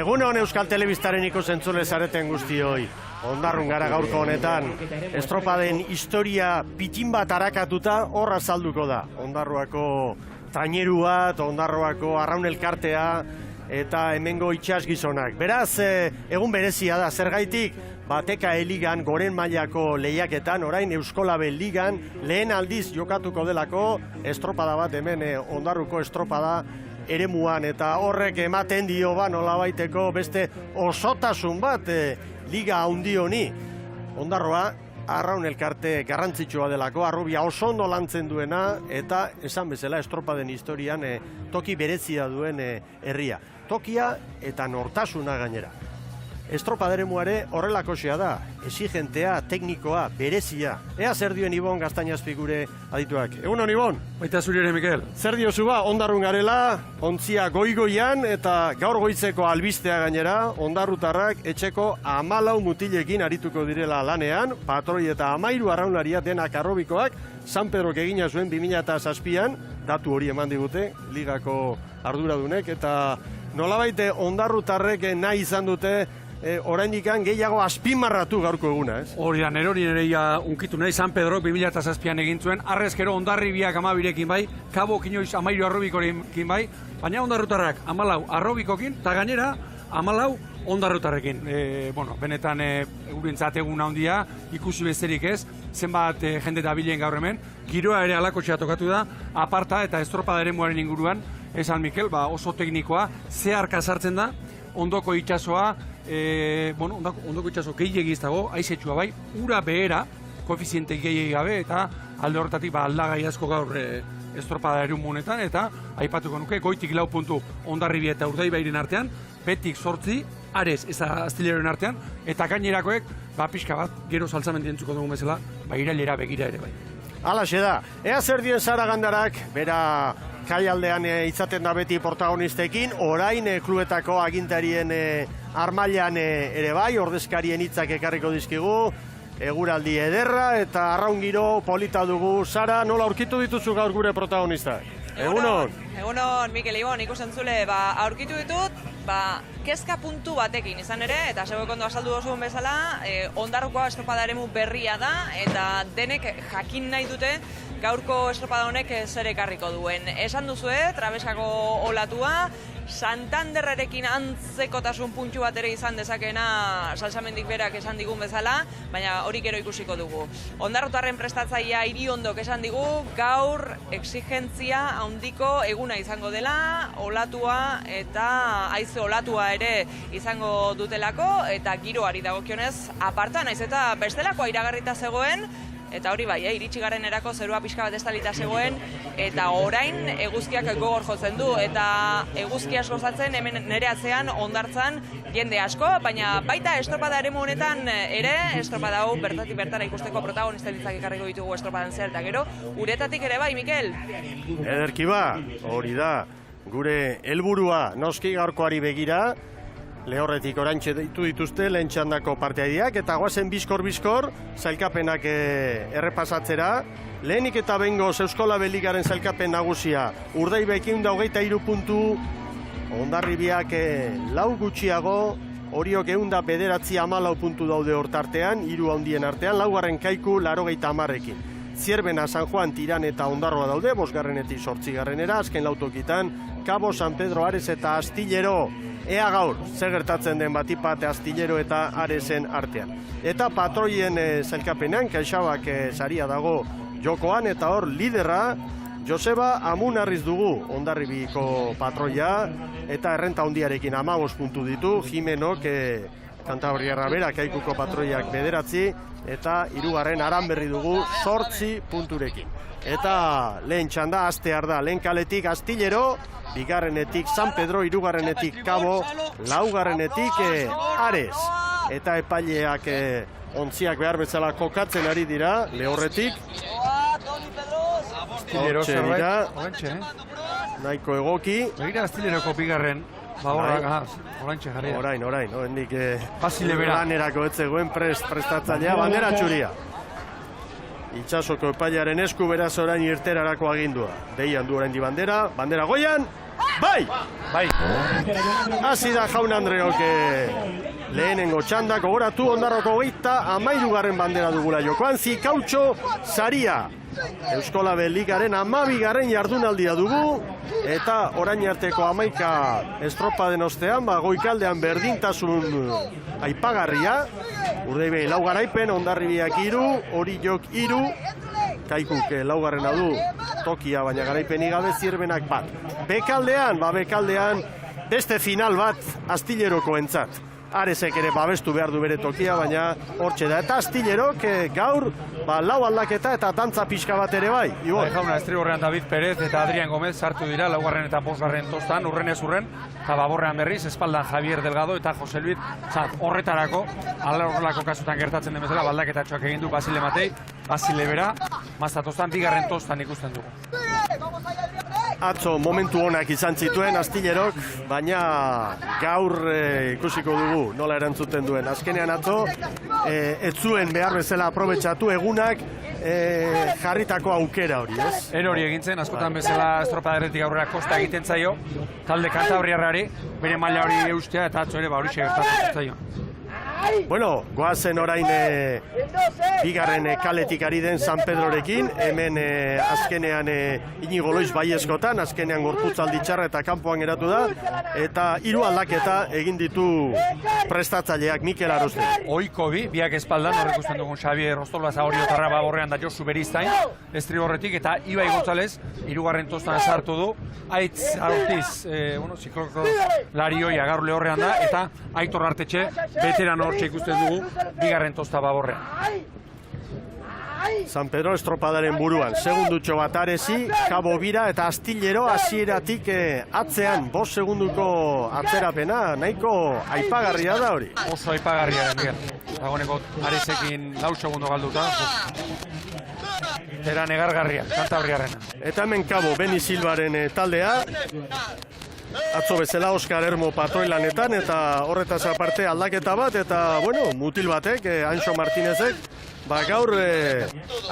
Egun hon Euskal Telebistaren ikusentzule zareten guztioi. Ondarrun gara gaurko honetan, estropaden historia pitin bat arakatuta horra azalduko da. Ondarroako traineru bat, Ondarroako arraun elkartea eta hemengo itxas gizonak. Beraz, egun berezia da, zergaitik, Bateka Ligan goren mailako lehiaketan, orain Euskolabel Ligan lehen aldiz jokatuko delako estropada bat hemen Ondarruko estropada eremuan, eta horrek ematen dio nolabaiteko beste osotasun bat liga handi honi. Ondarroa arraun elkarte garrantzitsua delako, arrobia oso ondo lantzen duena, eta esan bezala estropaden historian toki berezia duen herria. Tokia eta nortasuna gainera. Estropaderemuare horrelakoxea da, exigentea, teknikoa, berezia. Ea zer dioen Ibon Gaztainazpi gure adituak. Egunon, Ibon? Baita zuri ere, Mikel. Zer diozu ba, Ondarrun garela, ontzia goigoian eta gaur goitzeko albistea gainera, ondarrutarrak etxeko 14 mutilekin arituko direla lanean, patroi eta 13 arraunlaria denak arrobikoak, San Pedrok egina zuen 2007an, datu hori eman digute, ligako arduradunek, eta nolabait ondarrutarrek nahi izan dute oraindikan gehiago azpimarratu gaurko eguna, ez? Hori da, nerori nereia unkitu nahi, San Pedrok 2007an egin zuen, arrezkero Ondarribiak 12rekin bai, Kabok inoiz 13 arrobikorekin bai, baina ondarrutarrak 14 arrobikokin, eta gainera 14 ondarrutarrekin. Benetan eurentzat egun handia, ikusi besterik ez, zenbat jende dabilen gaur hemen, giroa ere alakotxea tokatu da, aparta eta estropada eremuaren inguruan, esan Mikel, oso teknikoa, zeharka sartzen da, ondoko itxasoa, ondoko itxaso gehiagiz dago, aizetxua bai, ura behera, koefiziente gehiagi gabe, eta alde horretatik aldagai asko gaur estropada erumunetan, eta aipatuko nuke, goitik 4 puntu Ondarribia eta Urdaibairen artean, betik 8, Ares ez Astileroen artean, eta gainerakoek, pixka bat, gero saltzamen entzuko dugu bezala, irailera begira ere bai. Halaxe da, ea zer dien Sara Gandarak, bera kaialdean izaten da beti protagonistekin, orain kluetako agintarien armailan ere bai, ordezkarien hitzak ekarriko dizkigu, eguraldi ederra eta arraun giro polita dugu. Sara, nola aurkitu dituzu gaur gure protagonistak? Egunon! Egunon, Mikel Ibon, ikusentzule, aurkitu ditut, kezka puntu batekin izan ere, eta zegoek ondo azaldu dozuen bezala, Ondarruko estropada eremu berria da, eta denek jakin nahi dute gaurko estropada honek zer ekarriko duen. Esan duzue, Trabeskako olatua, Santanderrekin antzekotasun puntu bat ere izan dezakena salsamendik berak esan digun bezala, baina hori gero ikusiko dugu. Ondarrutarren prestatzailea Iriondok esan digu, gaur exigentzia handiko eguna izango dela, olatua eta haize olatua ere izango dutelako, eta giroari dagokionez aparta, naiz eta bestelakoa iragarrita zegoen, eta hori bai, iritsi garen erako zerua pixka bat estalita zegoen, eta orain eguzkiak gogor jotzen du, eta eguzki asko zatzen hemen nere atzean ondartzan jende asko, baina baita estropada eremu honetan ere, estropada hau bertatik bertara ikusteko protagonisten ditzak ekarriko ditugu estropadan zer, eta gero, uretatik ere bai, Mikel? Ederki ba, hori da, gure helburua noski gaurkoari begira, lehorretik oraintxe ditu dituzte lehen txandako parteaideak, eta goazen bizkor-bizkor zailkapenak errepasatzera. Lehenik eta behingoz Euskolabel Ligaren zailkapen nagusia, Urdaibaik 123 puntu, Ondarribiak 4 gutxiago, Oriok 109 puntu daude hortartean, 3 handien artean, 4. Kaiku 80ekin. Zierbena, San Juan, Tiran eta Ondarroa daude, 5. 8. Azken lautokitan, Kabo, San Pedro, Ares eta Astillero. Ea gaur, zer gertatzen den batipate Astillero eta Aresen artean. Eta patroien zailkapenean, Kaixabak saria dago jokoan, eta hor liderra, Joseba Amunarriz dugu, Ondarribiko patroia, eta errenta handiarekin 15 puntu ditu, Jimenok, Kantabriarra bera, Kaikuko patroiak 9, eta 3. Aranberri dugu 8 punturekin. Eta lehen txanda, astear da, lehen kaletik Astillero, 2. San Pedro, 3. Kabo, 4. Ares. Eta epaileak ontziak behar bezala kokatzen ari dira, lehorretik. Astillero zerbait, nahiko egoki. Begira Astilleroko 2. Oraintxe jarria. Orain, hendik lanerako etzegoen prestatzailea, bandera txuria. Itxasoko epailearen esku beraz orain irterarako agindua. Deian du orain di bandera goian, bai! Bai, Hasi da Jaun Andreok lehenengo txanda, gogoratu Ondarroko 33. bandera dugula jokoan, Zikautxo saria. Euskolabel Ligaren 12. jardunaldia dugu, eta orain arteko 11 estropaden ostean, goikaldean berdintasun aipagarria, Urdaibai 4 garaipen, Hondarribiak 3, Oriok 3, Kaikuk 4. du tokia, baina garaipenik gabe, Zierbenak 1. Bekaldean beste final bat Astilleroko entzat. Aresek ere babestu behar du bere tokia, baina hortxe da. Eta Astillerok gaur lau aldaketa eta dantza pixka bat ere bai. Jauna, estriborrean David Perez eta Adrian Gomez sartu dira, 4. eta 5. tostan, urrenez urren, eta baborrean berriz, espaldan Javier Delgado eta Jose Luis, horretarako, horrelako kasutan gertatzen den bezala, baldaketatxoak egin du Basile Matei, Basile Bera, mazta tostan, 2. tostan ikusten dugu. Atzo momentu honak izan zituen Astillerok, baina gaur ikusiko dugu nola erantzuten duen. Azkenean atzo, ez zuen behar bezala aprobetxatu egunak jarritako aukera hori, ez? Hori egintzen, askotan bezala estropaderretik aurrera kosta egiten zaio, talde kantabriarrari, bere maila hori eustea eta atzo ere hori gertatu zaio. Bueno, goazen orain bigarren kaletik ari den San Pedrorekin, hemen azkenean Inigo Loiz baiezkotan, azkenean gorputzaldi txarra eta kanpoan geratu da, eta 3 aldaketa egin ditu prestatzaileak Mikel Aroste. Oiko biak espaldan, horrek ikusten dugun Xavier Rostolba Zaoriotarra baborrean da Josu Beristain, estriborretik, eta Ibai González, 3. tostan sartu du, Aitz Ortiz, ziklokros larioia gaur lehorrean da, eta Aitor Artetxe, veteran hortxe ikusten dugu, 2. tosta baborrean. San Pedro estropadaren buruan, segundutxo bat Aresi, Kabo Bira eta Astillero hasieratik atzean, 5 segunduko atzerapena, nahiko aipagarria da hori. Oso aipagarria den, Miguel. Dagoneko Aresekin 4 segundo galduta. Era negargarria, kantabriarrena. Eta hemen Kabo Beni Silvaren taldea, atzo bezala Oskar Ermo patroilanetan, eta horretaz aparte aldaketa bat, eta bueno, mutil batek, Anxo Martinezek, gaur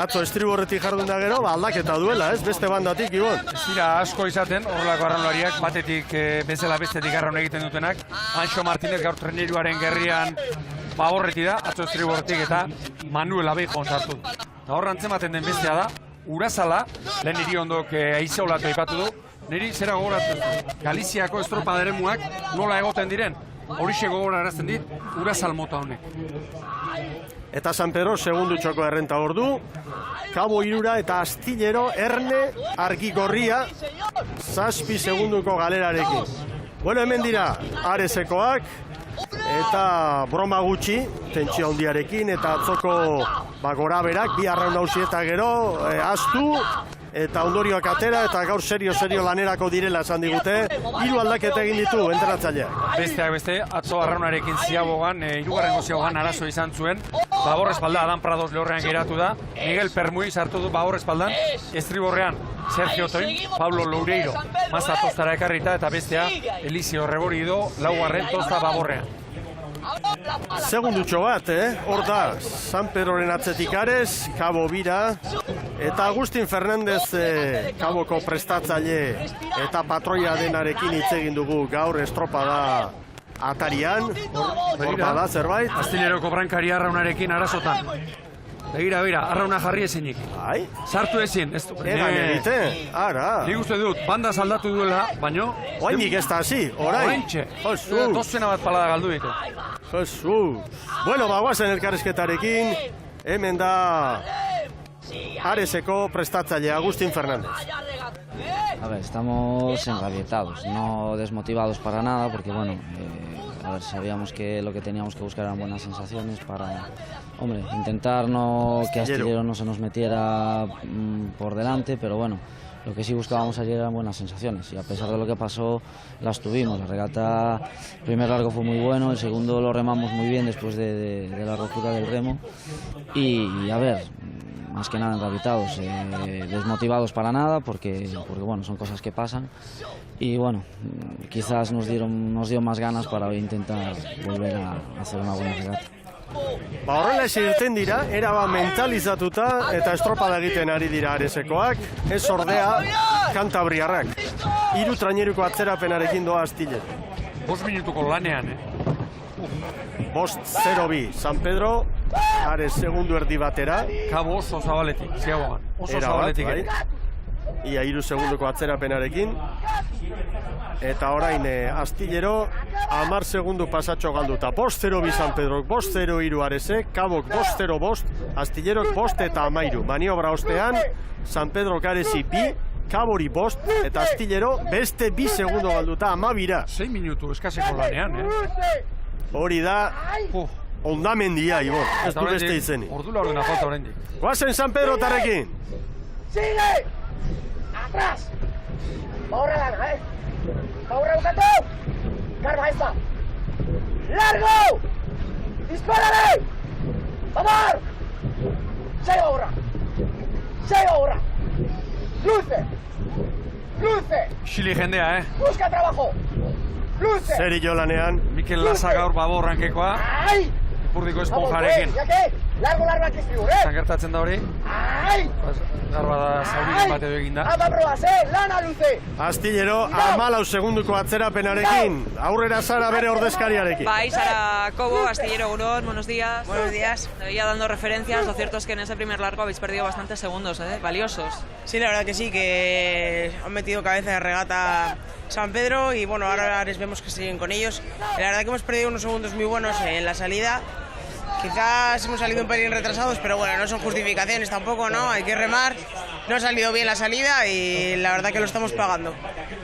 atzo estriborretik jardun da gero, aldaketa duela, ez? Beste bandatik, Ibon. Ez dira asko izaten, horrelako arraunlariak, batetik bezala bestetik arraun egiten dutenak. Anxo Martinez gaur treneruaren gerrian horreti da, atzo estriborretik eta Manuel Abeijon sartu du. Eta horra antzematen den bestea da, Urazala, lehen niri ondok aizeolatu aipatu du, niri zera gogoratu Galiziako estropaderemuak nola egoten diren, horixe gogorarazten dit, Urazal mota honek. Eta San Pedro segundutxoko errenta ordu, Kabo 3 eta Astillero Erne argi gorria 7 segunduko galerarekin. Bueno, hemen dira Aresekoak eta broma gutxi, tentsio handiarekin eta atzoko goraberak, 2 arraun hausi eta gero astu eta ondorioak atera eta gaur serio lanerako direla esan digute, 3 aldaketa egin ditu entrenatzaileak. Besteak beste, atzo arraunarekin ziabogan, 3. ziabogan arazo izan zuen, babor espalda Adam Prados lehorrean geratu da, Miguel Permuy sartu du babor espaldan, estriborrean Sergio Toin, Pablo Loureiro, mazta tostara ekarrita eta bestea Elisio Reborido, 4. tosta baborrean. Segundutxo bat, hor da, San Pedroren atzetik Ares, Kabo Bira, eta Agustin Fernandez Kaboko prestatzaile eta patroia denarekin hitz egin dugu gaur estropada atarian, hor bada zerbait. Astilleroko brankari arraunarekin arazotan. Begira, arrauna jarri ezinik. Bai? Sartu ezin. Egan egiten, ara. Nik uste dut, banda saldatu duela, baino... Oainik ez da hasi, orain. Oraintxe. Jesus. Dozena bat palada galdu ditu. Jesus. Bueno, guazen elkarrizketarekin, hemen da Areseko prestatzaile Agustin Fernández. A ver, estamos enrabietados, no desmotivados para nada, porque bueno, a ver, sabíamos que lo que teníamos que buscar eran buenas sensaciones para, hombre, intentar que Astillero no se nos metiera por delante, pero bueno, lo que sí buscábamos ayer eran buenas sensaciones y a pesar de lo que pasó, las tuvimos. La regata, el primer largo fue muy bueno, el segundo lo remamos muy bien después de la rotura del remo y a ver, más que nada enrabietados, desmotivados para nada porque bueno, son cosas que pasan y bueno, quizás nos dio más ganas para intentar volver a hacer una buena regata. Ba horrela irten dira, eraba mentalizatuta eta estropada egiten ari dira Aresekoak, ez ordea kantabriarrak. 3 traineruko atzerapenarekin doa Astillero. 5 minutuko lanean, 5-0-2, San Pedro, Ares segundu erdi batera. Kabo oso zabaletik, ziagoan. Oso Era bat, zabaletik. bai. Ia 3 segunduko atzerapenarekin. Eta orain Astillero 10 segundu pasatxo galduta. 5-0-2 San Pedro, 5-0-3 Aresek, Kabok 5-0-5, Astillerok 5 eta 13. Maniobra ostean, San Pedro Aresi 2, Kabori 5 eta Astillero beste 2 segundu galduta 12. 6 minutu eskaseko lanean, Hori da ondamendia, Ibon, ez du beste izenik. Ordu laurdena falta oraindik. Guazen San Pedro tarrekin! ¡Sigue! ¡Atrás! ¡Ahora gana, ¡Ahora buscando! ¡Carga esta! ¡Largo! ¡Dispárale! ¡Vamos! ¡Sigue ahora! ¡Sigue ahora! ¡Luce! ¡Luce! Xili jendea, ¡Busca trabajo! ¡Luce! Zerillo lanean. Mikel Laza gaur baborrankekoa. ¡Ay! Ipurdiko Vamos, esponjarekin. ¿ya qué? ¡Largo, aquí escribo, Gertatzen da hori. ¡Ay! Garba da zauriren bat edo eginda. ¡Ama probas, lana, Luce! Astillero 14 segunduko atzerapenarekin, aurrera Sara bere ordezkariarekin. Bai, Sara Cobo, Astillero Urón, buenos días. Buenos días. Ya dando referencias, lo cierto es que en ese primer largo habéis perdido bastantes segundos, valiosos. Sí, la verdad que sí, que han metido cabeza de regata San Pedro y bueno, ahora les vemos que siguen con ellos. La verdad que hemos perdido unos segundos muy buenos en la salida. Quizás hemos salido un pelín retrasados, pero bueno, no son justificaciones tampoco, ¿no? Hay que remar. No ha salido bien la salida y la verdad que lo estamos pagando.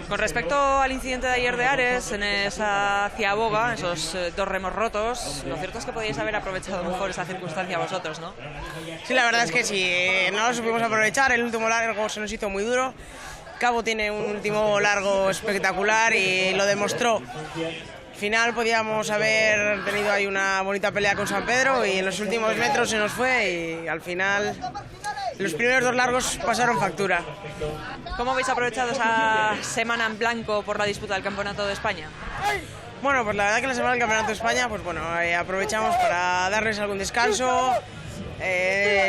Con respecto al incidente de ayer de Ares, en esa ciaboga, esos 2 remos rotos, lo cierto es que podíais haber aprovechado mejor esa circunstancia vosotros, ¿no? Sí, la verdad es que sí, no lo supimos aprovechar, el último largo se nos hizo muy duro. Cabo tiene un último largo espectacular y lo demostró. Al final podíamos haber tenido ahí una bonita pelea con San Pedro y en los últimos metros se nos fue y al final los primeros 2 largos pasaron factura. ¿Cómo habéis aprovechado esa semana en blanco por la disputa del Campeonato de España? Bueno, pues la verdad que la semana del Campeonato de España, pues bueno, aprovechamos para darles algún descanso,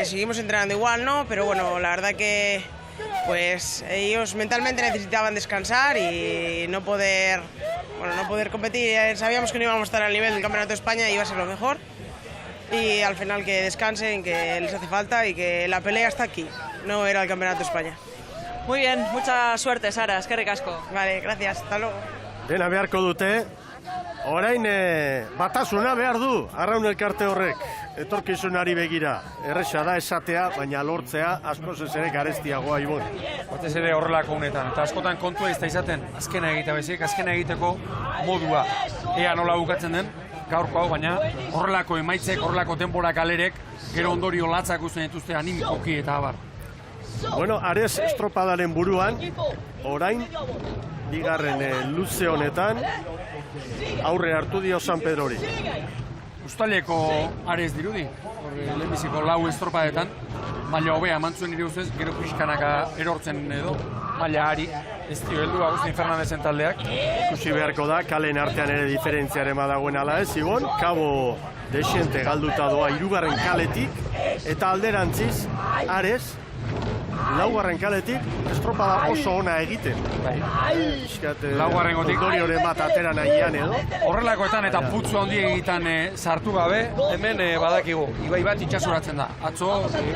seguimos entrenando igual, ¿no? Pero bueno, la verdad que pues ellos mentalmente necesitaban descansar y no poder competir. Sabíamos que no íbamos a estar al nivel del Campeonato de España y iba a ser lo mejor. Y al final que descansen, que les hace falta y que la pelea está aquí, no era el Campeonato de España. Muy bien, mucha suerte, Sara, eskerrik asko. Vale, gracias, hasta luego. Dena beharko dute, orain batasuna behar du, arraun elkarte horrek, etorkizunari begira. Erresa da esatea, baina lortzea askoz ez ere garestiagoa, Ibon. Batez ere horrelako unetan, eta askotan kontua ez da izaten, azkena egitea bezik, azkena egiteko modua. Ea nola bukatzen den, gaurko hau, baina horrelako emaitzek, horrelako denbora galerek, gero ondorio latzak usten dituzte animikoki eta abar. Bueno, Ares estropadaren buruan, orain, bigarren luze honetan, aurre hartu dio San Pedrori. Uztaileko Ares dirudi, lehenbiziko 4 estropadetan, maila hobea eman zuen nire ustez, gero pixkanaka erortzen edo, maila ari, ez dio heldu Agustin Fernandezen taldeak. Ikusi beharko da, kalen artean ere diferentziaren badagoen ala ez, Ibon, Kabo desiente galduta doa 3. kaletik, eta alderantziz, Ares, 4. kaletik, estropada oso ona egiten. Laugarrengotik. Ondorioren bat atera nahian edo. Horrelakoetan eta putzu handi egiten sartu gabe, hemen badakigu, ibai bat itxasuratzen da, atzo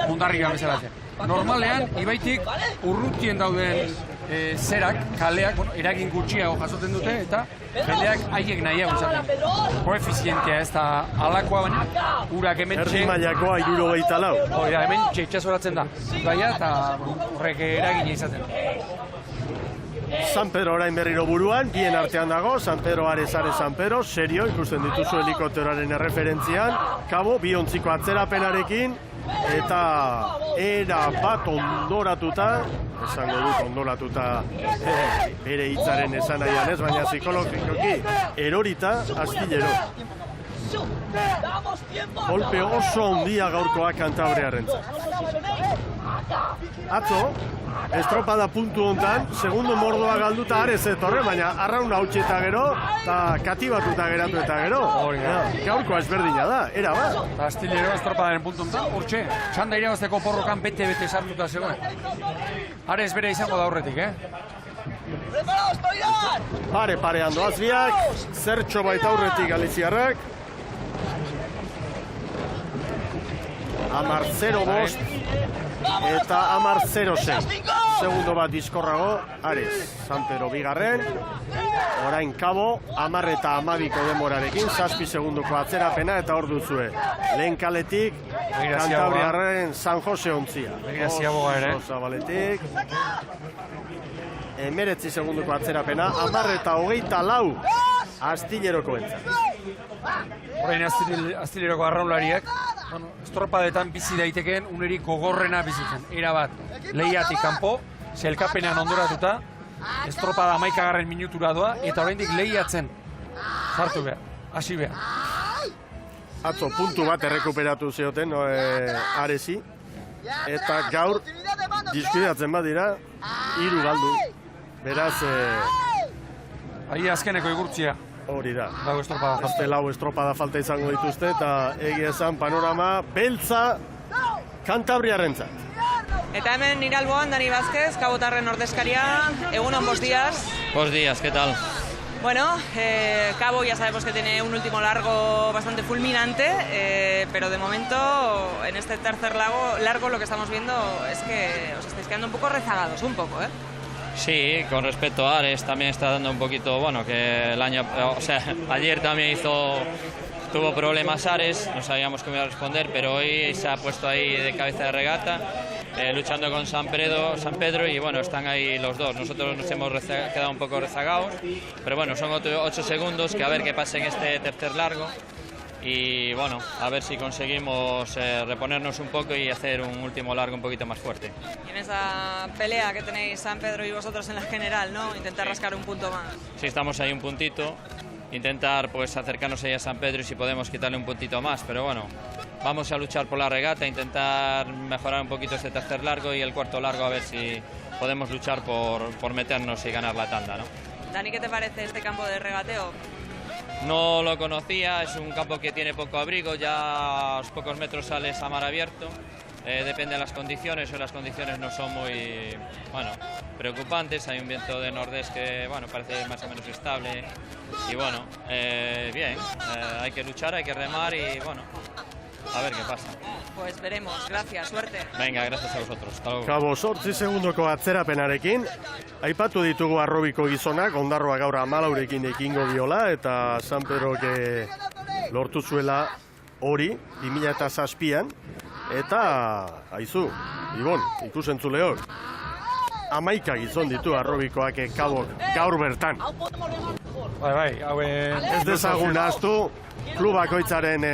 Hondarribian bezalatzen. Normalean, ibaitik urrutien dauden zerak, kaleak, eragin gutxiago jasotzen dute, eta jendeak haiek nahiago izaten. Koefizientea ez da alakoa, baina urak hemen Erdi mailakoa 74. hemen itxasoratzen da, ibaia, eta horrek eragina izaten. San Pedro orain berriro buruan, bien artean dago, San Pedro Ares San Pedro, serio, ikusten dituzu helikopteroaren erreferentzian, Kabo, 2 ontziko atzerapenarekin, eta era bat ondoratuta, esango dut ondoratuta bere hitzaren esan nahian ez, baina psikologikoki erorita Astillero. Golpe oso ondia gaurkoa Kantabriarrentzat. Atzo, estropada puntu hontan, segundo mordoa galduta arez etorre, baina arraun hautsi eta gero, eta katibatuta geratu eta gero. Gaurkoa ezberdina da, era bat. Eta Astillero estropadaren puntu honetan, urtxe, txanda irabazteko porrokan bete-bete sartuta zegoen. Arez bere izango da horretik, Pare-parean doaz biak, zertxo baita aurretik galiziarrak. 10-0-5 eta 10-0-6. Segundo bat diskorrago, Arez, Sanpero bigarren. Orain Kabo, 10 eta 12ko denborarekin, 7 segundoko atzerapena eta hor duzue. Lehen kaletik, Kantabriarren San Jose ontzia. Begirazia ere. Zabaletik. 19 segundoko atzerapena, 10 eta 24 Astilleroko entzat. Orain Astilleroko arraunlariak, estropadetan bizi daitekeen unerik gogorrena bizitzen. Era bat, lehiatik kanpo, zelkapenean ondoratuta, estropada 11. minutura doa, eta oraindik lehiatzen sartu behar, hasi behar. Atzo puntu bat errekuperatu zioten Arezi, eta gaur diskuidatzen badira, 3 galdu. Beraz, Ahi azkeneko igurtzia. hori da. Lau estropada. Azte lau estropada falta izango dituzte, eta egia esan panorama beltza Kantabriarrentzat. Eta hemen nire alboan, Dani Vázquez, kabotarren ordezkaria. Egunon, buenos días. Buenos días, ¿qué tal? Bueno, Cabo ya sabemos que tiene un último largo bastante fulminante, pero de momento en este tercer largo lo que estamos viendo es que os estáis quedando un poco rezagados, un poco, ¿eh? Sí, con respecto a Ares también está dando un poquito, bueno, que ayer también tuvo problemas Ares, no sabíamos cómo iba a responder, pero hoy se ha puesto ahí de cabeza de regata, luchando con San Pedro y bueno, están ahí los dos. Nosotros nos hemos quedado un poco rezagados, pero bueno, son 8 segundos, que a ver qué pasa en este tercer largo. Y bueno, a ver si conseguimos reponernos un poco y hacer un último largo un poquito más fuerte. Y en esa pelea que tenéis San Pedro y vosotros en la general, ¿no? Intentar rascar un punto más. Sí, estamos ahí un puntito, intentar pues acercarnos ahí a San Pedro y si podemos quitarle un puntito más, pero bueno, vamos a luchar por la regata, intentar mejorar un poquito este tercer largo y el cuarto largo, a ver si podemos luchar por meternos y ganar la tanda, ¿no? Dani, ¿qué te parece este campo de regateo? No lo conocía, es un campo que tiene poco abrigo, ya a los pocos metros sales a mar abierto, depende de las condiciones, las condiciones no son muy, bueno, preocupantes, hay un viento de nordés que, bueno, parece más o menos estable y bueno, bien, hay que luchar, hay que remar y bueno, a ver qué pasa. Pues veremos, gracias, suerte. Venga, gracias a vosotros, hasta luego. Kabo 8 segundoko atzerapenarekin, aipatu ditugu arrobiko gizonak, ondarroa gaur 14rekin ekingo diola, eta San Pedrok lortu zuela hori, 2007an, eta, aizu, Ibon, ikusentzule hor, 11 gizon ditu arrobikoak Kabok gaur bertan. Bai, hau... Ez dezagun ahaztu, klubakoitzaren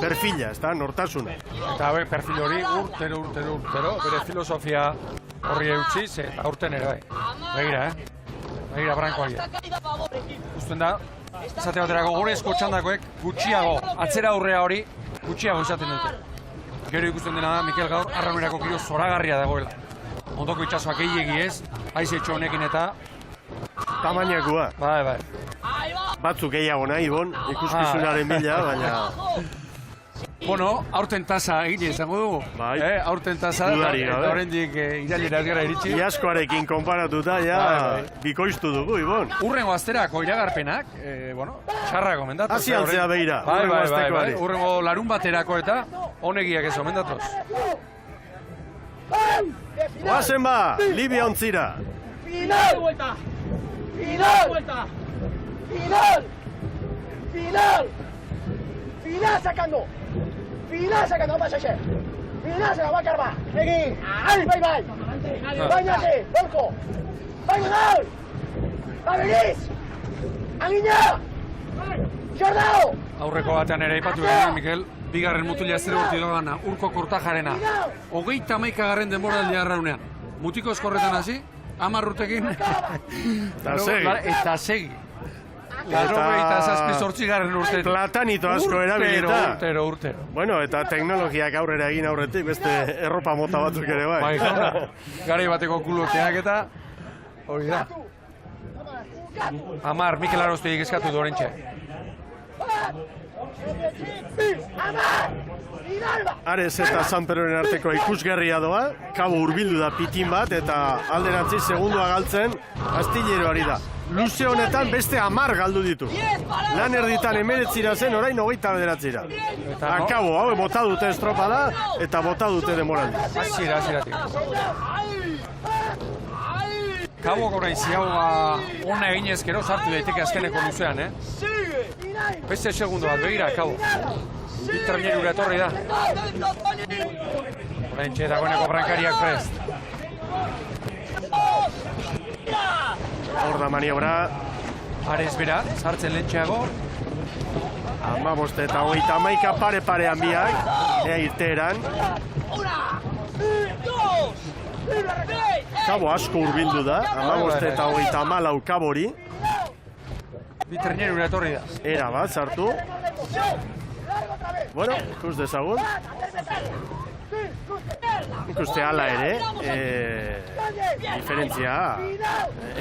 perfila, ez da, nortasuna. Eta hauek perfil hori urtero, bere filosofia horri eutxiz, eta aurten ere bai. Begira, Begira, brankoagia. Usten da, esate baterako gorezko txandakoek gutxiago, atzera aurrea hori, gutxiago izaten dute. Gero ikusten dena da, Mikel gaur, arraunerako giro zoragarria dagoela. Ondoko itxasoak gehiegi ez, haizetxo honekin eta... Tamainakua. Bai. Batzuk gehiago nahi, Ibon, ikuskizunaren bila, baina... Bueno, aurten tasa egin izango dugu. Bai. Aurten tasa, eta horrendik irailera ez gara iritsi. Iaskoarekin konparatuta, ja, bikoiztu dugu, Ibon. Urrengo azterako iragarpenak, bueno, txarra gomendatu. Hasi altzea behira, urrengo aztekoari. Urrengo larun baterako eta honegiak ez omendatoz. Oazen ba, Libia ontzira. Final! Final! Final! Final sacando! Final sacando, vamos a hacer. Final se la va a cargar. Seguí. Bye. Báñate, Volco. ¡Vámonos! ¡Avenís! ¡Aguiña! ¡Jordao! Aurreko batean ere aipatu behar, Mikel, bigarren mutila zer urti dogana, Urko Kortajarena. 31. denboraldia arraunean. Mutiko eskorretan hasi, 10 urtekin. Eta segi. Eta segi. Laurogeita zazpi zortzigarren urte. Platanito asko erabilita. Urtero. Bueno, eta teknologiak aurrera egin aurretik, beste erropa mota batzuk ere bai. Bai, jauna. Garai bateko kuloteak eta hori da. Amar, Mikel Aroztegik eskatu du orentxe. Ares eta San Pedroren arteko ikusgarria doa, kabo hurbildu da pitin bat, eta alderantziz segundua galtzen Astilleroari da. Luze honetan beste 10 galdu ditu. Lan erditan 19 zen, orain 29. Akabo, hau bota dute estropada eta bota dute demoraldi. Hasieratik. Kabo orain ziagoa ona eginez gero sartu daiteke azkeneko luzean, Beste segundo bat, begira, Kabo. Bitrainera etorri da. Orain dagoeneko brankariak prest. Hor da maniobra. Ares bera, sartzen lentxeago. 15 eta 31 pare-parean biak, irteeran. Kabo asko hurbildu da, 15 eta 34 kabori. Bitrainera etorri da. Era bat, sartu. Bueno, ikus dezagun. Ikuste hala ere, diferentzia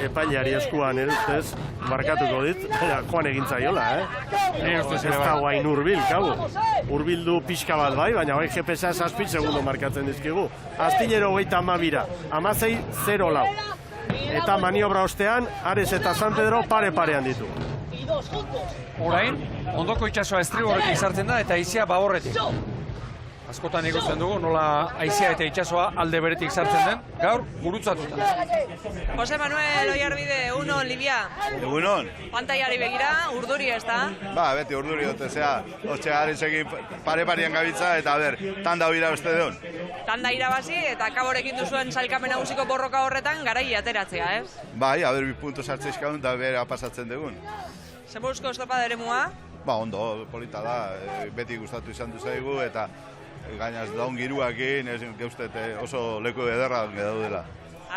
epaileari eskuan ustez markatuko dit, joan egin zaiola, Ez da guain hurbil, Kabo. Hurbildu pixka bat bai, baina bai GPS-a 7 segundo markatzen dizkigu. Astillero 32, 16-0-4. Eta maniobra ostean, Ares eta San Pedro pare-parean ditu. Orain, ondoko itsasoa estriborretik sartzen da eta haizea baborretik. Askotan ikusten dugu nola haizea eta itsasoa alde beretik sartzen den, gaur gurutzatuta. Jose Manuel Oiarbide, egunon, Libia. Egunon. Pantaiari begira, urduri ez da? Ba, beti urduri dute, hotxe Aresekin pare-parean gabiltza, eta tanda hori beste deon. Tanda irabazi eta Kaborekin duzuen sailkapen nagusiko borroka horretan garai ateratzea, ez? Bai, 2 puntu sartze izkaun eta bera pasatzen dugun. Zenburuzko estropada eremua? Ba, ondo, polita da, beti gustatu izan du zaigu, eta gainaz daun giruakin, geustet oso leku ederra daudela.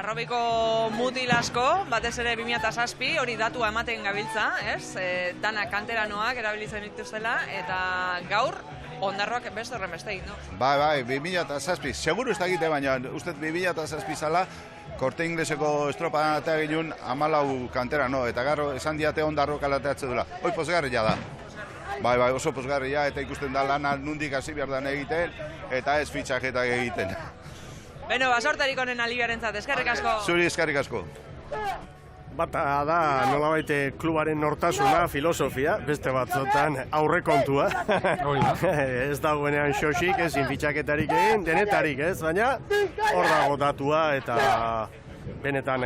Arrobiko mutil asko, batez ere 2007, hori datua ematen gabiltza, ez? Danak kanteranoak erabilitzen dituzela, eta gaur ondarroak beste horren beste egin, no? Bai, 2007, seguru ez da egite, baina uste 2007 zala, Korte Ingleseko estropadan atea ginen 14 kanterano, eta garo esan diate ondarroak alateatze dela. Hoi pozgarria da. Bai, oso pozgarria, eta ikusten da lana nundik hasi behar dan egiten, eta ez fitxaketak egiten. Beno, basortarik honen alibiarentzat, eskerrik asko. Zuri eskerrik asko. Bata da nolabait klubaren nortasuna, filosofia, beste batzotan aurrekontua. Ez dagoenean xoxik, ezin fitxaketarik egin, denetarik ez, baina hor dago datua eta benetan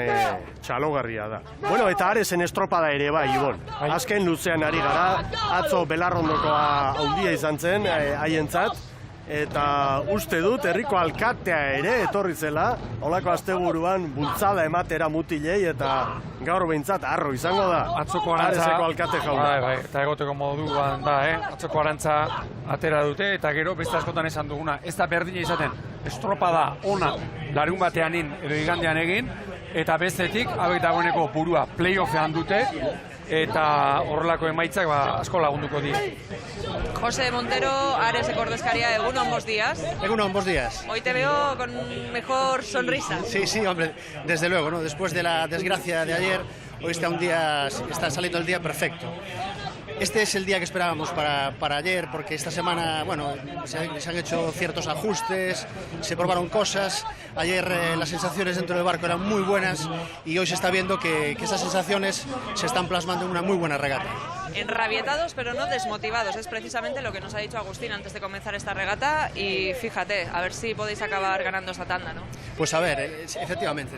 txalogarria da. Bueno, eta Aresen estropada ere bai, Ibon. Azken luzean ari gara, atzo Belarrondokoa handia izan zen, haientzat. Eta uste dut, herriko alkatea ere etorri zela, holako asteburuan bultzada ematera mutilei eta gaur behintzat arro izango da. Atzoko arantza, Areseko alkate jauna. Bai, eta egoteko moduan da, Atzoko arantza atera dute, eta gero beste askotan esan duguna. Ez da berdina izaten, estropada ona larun bateanin edo igandean egin, eta bestetik, abek dagoeneko burua playoffean dute, eta horrelako emaitzak asko lagunduko die. José Montero, Areseko ordezkaria, egunon, buenos días. Egunon, buenos días. Hoy te veo con mejor sonrisa. Sí, hombre, desde luego, ¿no? Después de la desgracia de ayer, hoy está saliendo el día perfecto. Este es el día que esperábamos para ayer, porque esta semana, bueno, se han hecho ciertos ajustes, se probaron cosas. Ayer las sensaciones dentro del barco eran muy buenas y hoy se está viendo que esas sensaciones se están plasmando en una muy buena regata. Enrabietados pero no desmotivados, es precisamente lo que nos ha dicho Agustín antes de comenzar esta regata y fíjate, a ver si podéis acabar ganando esta tanda, ¿no? Pues a ver, efectivamente,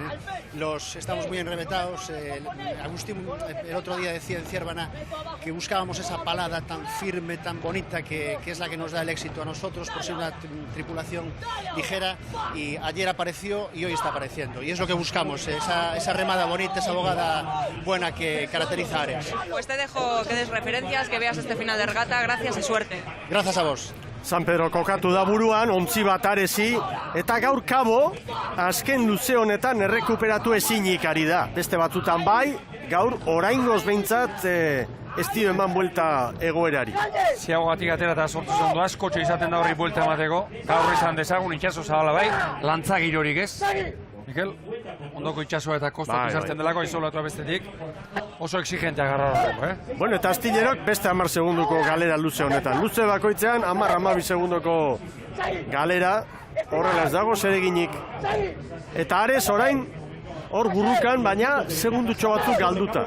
estamos muy enrabetados. Agustín el otro día decía en Ciervana que buscábamos esa palada tan firme, tan bonita que es la que nos da el éxito a nosotros por ser una tripulación ligera, y ayer apareció y hoy está apareciendo y es lo que buscamos, esa remada bonita, esa bogada buena que caracteriza a Ares. Pues te dejo que des referencias, que veas este final de regata, gracias y suerte. Gracias a vos. San Pedro kokatu da buruan, ontzi bat arezi, eta gaur Kabo, azken luze honetan errekuperatu ezinik ari da. Beste batzutan bai, gaur oraingoz behintzat ez dio eman buelta egoerari. Ziago gatik atera eta sortu zondo askotxo izaten da horri buelta emateko. Gaur izan dezagun itxaso zabala bai, lantza girorik ez. Mikel, ondoko itxasoa eta kostak izartzen delako, izolatua bestetik. Oso exigentea garraratuko, Bueno, eta Astillerok beste 10 segunduko galera luze honetan. Luze bakoitzean 10-12 segundoko galera, horrela ez dago zereginik. Eta Ares orain hor burrukan, baina segundutxo batzuk galduta.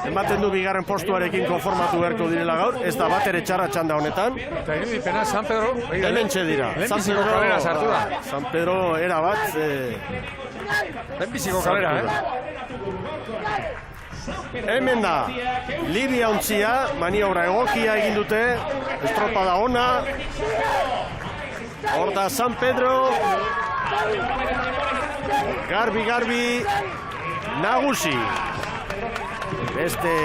Ematen du bigarren postuarekin konformatu beharko direla gaur, ez da bat ere txarra txanda honetan. Eta egin pena San Pedro, hementxe dira. lehenbiziko kalera sartu da. San Pedro era bat... lehenbiziko kalera, Hemen da, Libia ontzia, maniobra egokia egin dute, estropada ona, hor da San Pedro, garbi, nagusi. Beste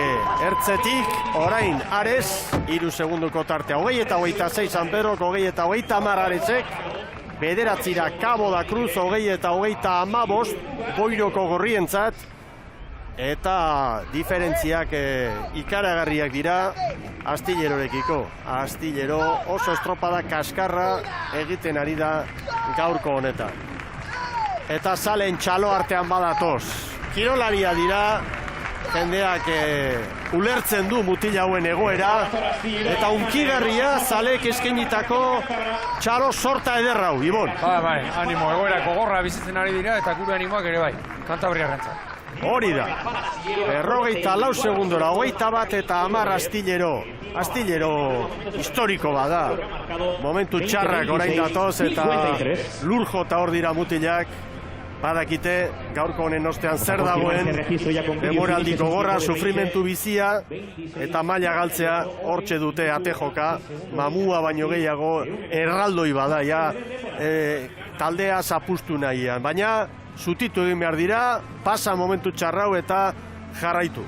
ertzetik, orain Ares, 3 segunduko tartea, 20-26 San Pedro, 20-30 Aresek, bederatzira Kabo da Cruz, 20-15 Boiroko gorrientzat, eta diferentziak ikaragarriak dira Astillerorekiko. Astillero oso estropada kaskarra egiten ari da gaurko honetan. Eta zalen txalo artean badatoz. Kirolaria dira, jendeak ulertzen du mutil hauen egoera, eta unkigarria zalek eskainitako txalo sorta ederra hau, Ibon. Bai, animo, egoera gogorra bizitzen ari dira, eta gure animoak ere bai, Kantabriarrentzat. Hori da, 24 segundora, 21 eta 10 Astillero. Astillero historiko bada. Momentu txarrak orain datoz eta lur jota hor dira mutilak. Badakite, gaurko honen ostean zer dagoen, demoraldiko gorra, sufrimentu bizia, eta maila galtzea hortxe dute ate joka, mamua baino gehiago erraldoi bada, ja, taldea zapustu nahian. Baina, zutitu egin behar dira, pasa momentu txarrau eta jarraitu.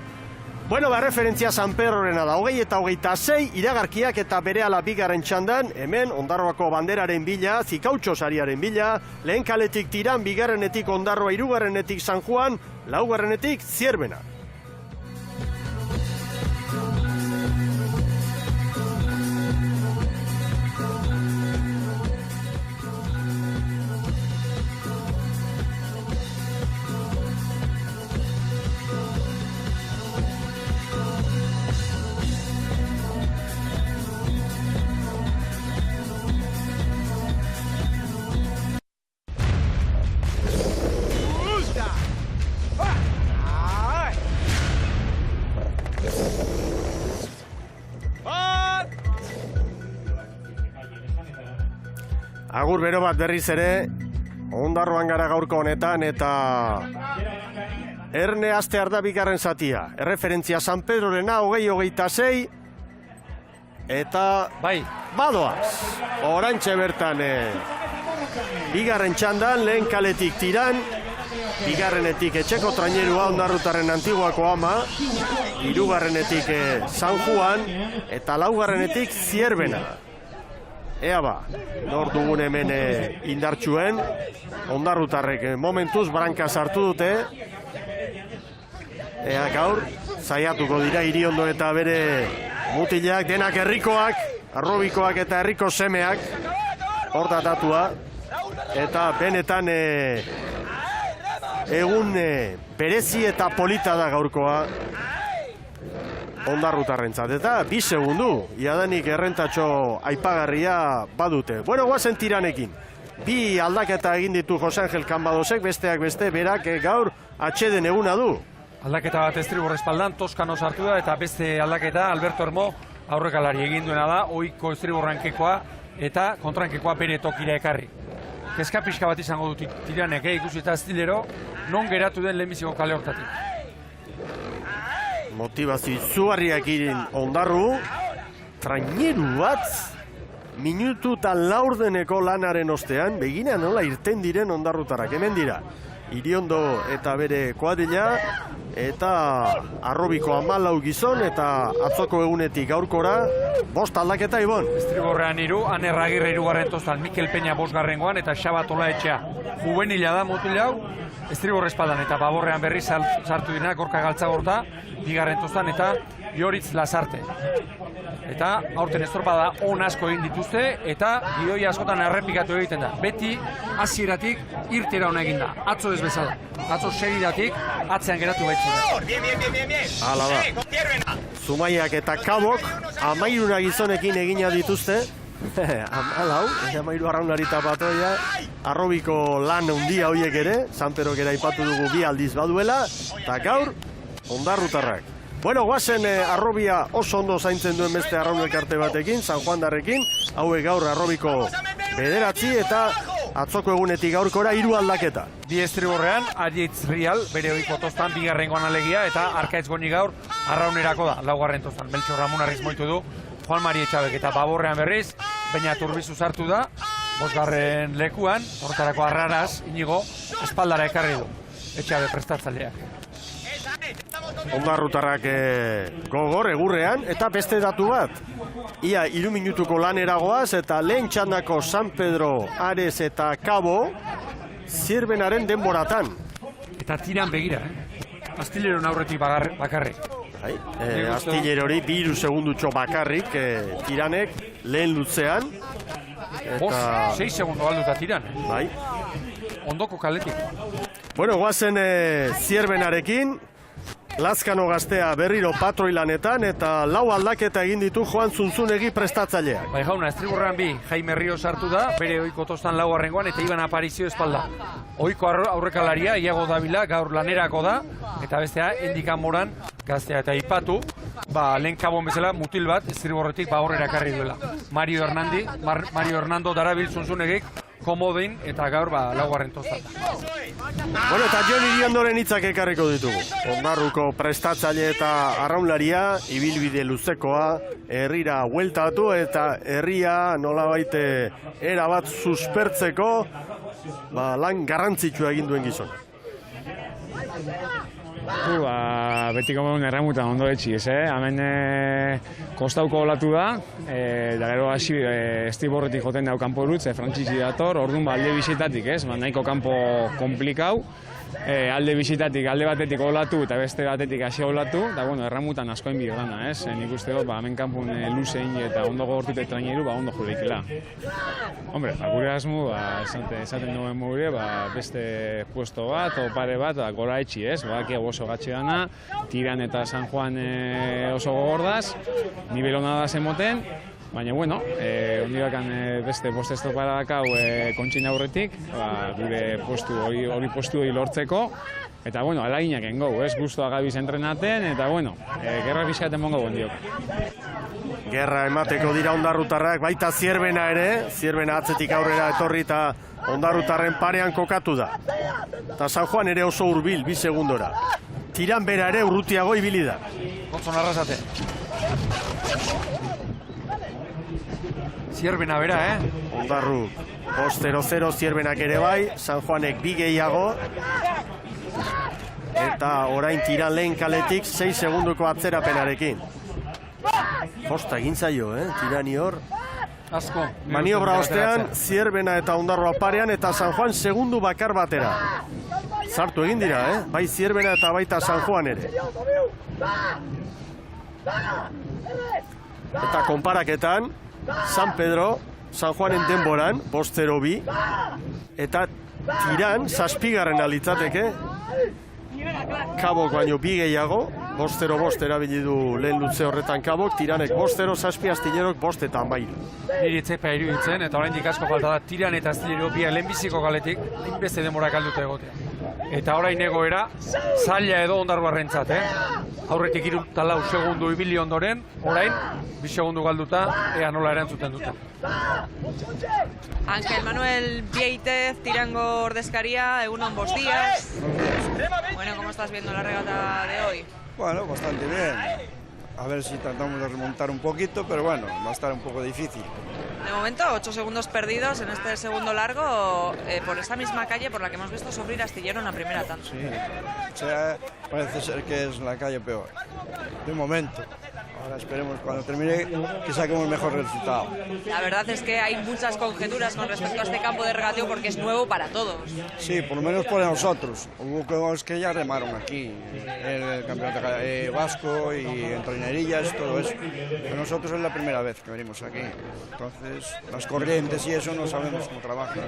Bueno, referentzia San Pedrorena da, 20 eta 26, iragarkiak eta berehala bigarren txandan, hemen Ondarroako banderaren bila, Zikautxo sariaren bila, lehen kaletik Tiran, bigarrenetik Ondarroa, hirugarrenetik San Juan, laugarrenetik Zierbena. Agur bero bat berriz ere, Ondarroan gara gaurko honetan eta erne astear da bigarren zatia. Erreferentzia San Pedrorena 20-26 eta bai, badoaz. Orantxe bertan bigarren txandan, lehen kaletik Tiran, bigarrenetik etxeko trainerua Ondarrutarren Antiguako ama, hirugarrenetik San Juan eta laugarrenetik Zierbena. Ea ba, nor dugun hemen indartsuen, Ondarrutarrek momentuz branka sartu dute. Ea gaur, saiatuko dira Iriondo eta bere mutilak, denak herrikoak, arrobikoak eta herriko semeak, hor datatua. Eta benetan egun berezi eta polita da gaurkoa Ondarrutarrentzat, eta 2 segundu, iadanik errentatxo aipagarria badute. Bueno, guazen Tiranekin. 2 aldaketa egin ditu Jose Angel Kanbadosek, besteak beste, berak gaur atxeden eguna du. Aldaketa bat estribor espaldan, Toskano sartu da, eta beste aldaketa Alberto Hermo aurrekalari egin duena da, ohiko estriborrankekoa eta kontrankekoa bere tokira ekarri. Kezka pixka bat izango dut Tiranek, ikusi eta Astillero, non geratu den lehenbiziko kale hortatik. Motivazio izugarriak irin Ondarru, traineru bat, minutu eta laurdeneko lanaren ostean, begina nola irten diren Ondarrutarrak, hemen dira. Iriondo eta bere kuadrilla, eta Arrobiko 14 gizon, eta atzoko egunetik gaurkora, 5 aldaketa, Ibon. Estriborrean 3, Aner Agirre 3. tostan, Mikel Peña 5. eta Xabat Olaetxea. Juvenila da mutil hau, Estribor espaldan, eta Baborrean berri sartu dina, Gorka Galtzagorta, 2. tostan, eta Joritz Lazarte. Eta aurten estropada on asko egin dituzte, eta gidoi askotan errepikatu egiten da. Beti hasieratik irtera ona egin da, atzo ez bezala. Atzo segiratik atzean geratu baitzuen. Hala da. Zumaiak eta Kabok 13 gizonekin egina dituzte. 13 arraunlari tapatoia. Arrobiko lan handia horiek ere, Sanperok ere aipatu dugu 2 aldiz baduela, eta gaur ondarrutarrak. Bueno, guazen Arrobia oso ondo zaintzen duen beste arraun elkarte batekin, San Juan darrekin, hauek gaur Arrobiko 9 eta atzoko egunetik gaurkora 3 aldaketa. Bi Estriborrean, Arietz Rial, bere ohiko tostan, 2. alegia, eta Arkaitz Goni gaur arraunerako da, 4. tostan. Beltxo Ramon Arriz moitu du, Juan Mari Etxabek, eta Baborrean berriz, baina Turbizu sartu da, 5. lekuan, horretarako Arraraz, Inigo, espaldara ekarri du, Etxabe prestatzaileak. Ondarrutarrak gogor egurrean, eta beste datu bat. Ia 3 minutuko laneragoaz, eta lehen txandako San Pedro, Ares eta Kabo, zirbenaren denboratan. Eta tiran begira, Astilleron aurretik bakarrik. Astillerori 2 segundutxo bakarrik, tiranek lehen lutzean. 6 segundo galduta tiran. Bai. Ondoko kaletik. Bueno, guazen zierbenarekin, Lazkano gaztea berriro patroilanetan, eta 4 aldaketa egin ditu Joan Zunzunegi prestatzaileak. Bai jauna, Estriborrean 2, Jaime Rio sartu da, bere ohiko tostan 4. eta Iban Aparizio espalda. Ohiko aurrekalaria, Iago Davila, gaur lanerako da, eta bestea, Endika Moran gaztea eta ipatu, lehen kabon bezala mutil bat, Estriborretik Baborrera karri duela. Mario Hernando darabil Zunzunegik, komodin, eta gaur 4. tostan. Bueno, eta Jon Iriondoren hitzak ekarriko ditugu. Ondarruko prestatzaile eta arraunlaria, ibilbide luzekoa, herrira bueltatu eta herria nolabait erabat suspertzeko lan garrantzitsua egin duen gizona. Betiko modun erramutan ondo etxiz, hemen kostauko olatu da, da gero hasi Estriborretik joten dau kanpo erutz, frantzizi dator, orduan alde bizitatik, nahiko kanpo komplikau, alde bizitatik, alde batetik olatu eta beste batetik hasi olatu, da bueno, erramutan askoen bidana, nik uste dut, hemen kanpun luzein eta ondo gogortut etraineru, ondo judeikela. Hombre, gure asmu, esaten duen gure, beste puesto bat, o pare bat, gora etxi, baki oso gatxe dana, Tiran eta San Juan oso gogordaz, nivel hona da zemoten, baina, bueno, ondibakan beste poste estopara dakau kontxin aurretik, gure hori postu hori lortzeko, eta, bueno, alaginak engau, guztua gabiz entrenaten, eta, bueno, gerra pixkaten mongo bondiok. Gerra emateko dira ondarrutarrak, baita zierbena ere, zierbena atzetik aurrera etorri eta ondarrutarren parean kokatu da. Eta San Juan ere oso hurbil, 2 segundora. Tiran bera ere urrutiago ibili da. Gontzon arrasate. Zierbena bera, Ondarru, 5-0, zierbenak ere bai, San Juanek 2 gehiago. Eta orain Tiran lehen kaletik 6 segunduko atzerapenarekin. Josta egin zaio, Tirani hor. Asko. Maniobra ostean, zierbena eta Ondarroa parean, eta San Juan segundu bakar batera. Sartu egin dira, bai zierbena eta baita San Juan ere. Eta konparaketan, San Pedro, San Juanen denboran, 5-0-2, eta Tiran, 7. litzateke, Kabok baino 2 gehiago, 5-0-5 erabili du lehen lutze horretan Kabok, Tiranek 5-0-7, Astillerok 5 eta 13. Niri etzepa iruditzen, eta oraindik asko falta da, Tiran eta Astillero biak lehenbiziko galetik, beste denbora galduta egotea. Eta orain egoera, zaila edo Ondarruarrentzat, aurretik 3 segundu ibili ondoren, orain 2 segundu galduta, ea nola erantzuten duten. Ángel Manuel Vieitez, Tirango ordezkaria, egunon, buenos días. Bueno, ¿cómo estás viendo la regata de hoy? Bueno, bastante bien. A ver si tratamos de remontar un poquito, pero bueno, va a estar un poco difícil. De momento, 8 segundos perdidos en este segundo largo por esa misma calle por la que hemos visto sufrir Astillero en la primera tanda. Sí, o sea, parece ser que es la calle peor, de momento. Ahora esperemos cuando termine que saquemos mejor resultado. La verdad es que hay muchas conjeturas con respecto a este campo de regateo porque es nuevo para todos. Sí, por lo menos para nosotros. Hubo juegos que ya remaron aquí, en el campeonato vasco y en trainerillas, todo eso. Pero nosotros es la primera vez que venimos aquí. Entonces, las corrientes y eso no sabemos cómo trabajan.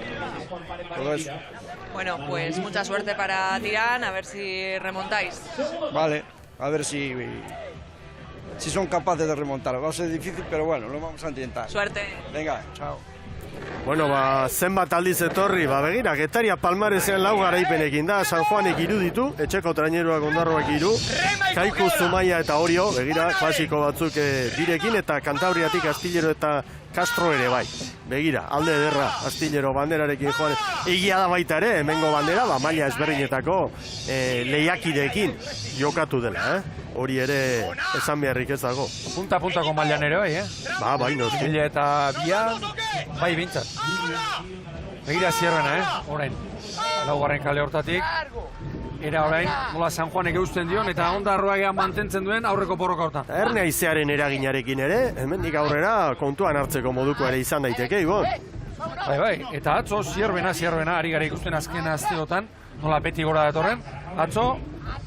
Todo eso. Bueno, pues mucha suerte para Tirán, a ver si remontáis. Vale, a ver si son capaces de remontar. Va a ser difícil, pero bueno, lo vamos a intentar. Suerte. Venga, chao. Bueno, zenbat aldiz etorri, begira, Getaria Palmarezean lau garaipenekin da, San Juanek 3 ditu, etxeko traineruak Ondarroak 3, Kaiku, Zumaia eta Orio, begira, klasiko batzuk birekin, eta Kantabriatik Astillero eta Castro ere bai. Begira, alde ederra, Astillero banderarekin joan. Egia da baita ere, hemengo bandera, maila ezberdinetako lehiakideekin jokatu dela, Hori ere esan beharrik ez dago. Punta-puntako mailan ere bai, Bai, noski. 2002, bai bintzat. Begira Zierbena, orain. Laugarren kale hortatik. Era orain, nola San Juanek eusten dion, eta Ondarroagean mantentzen duen aurreko porroka hortan. Erne haizearen eraginarekin ere, hemendik aurrera kontuan hartzeko moduko ere izan daiteke, Ibon. Bai, eta atzo Zierbena, ari gara ikusten azken asteotan, nola beti gora datorren, atzo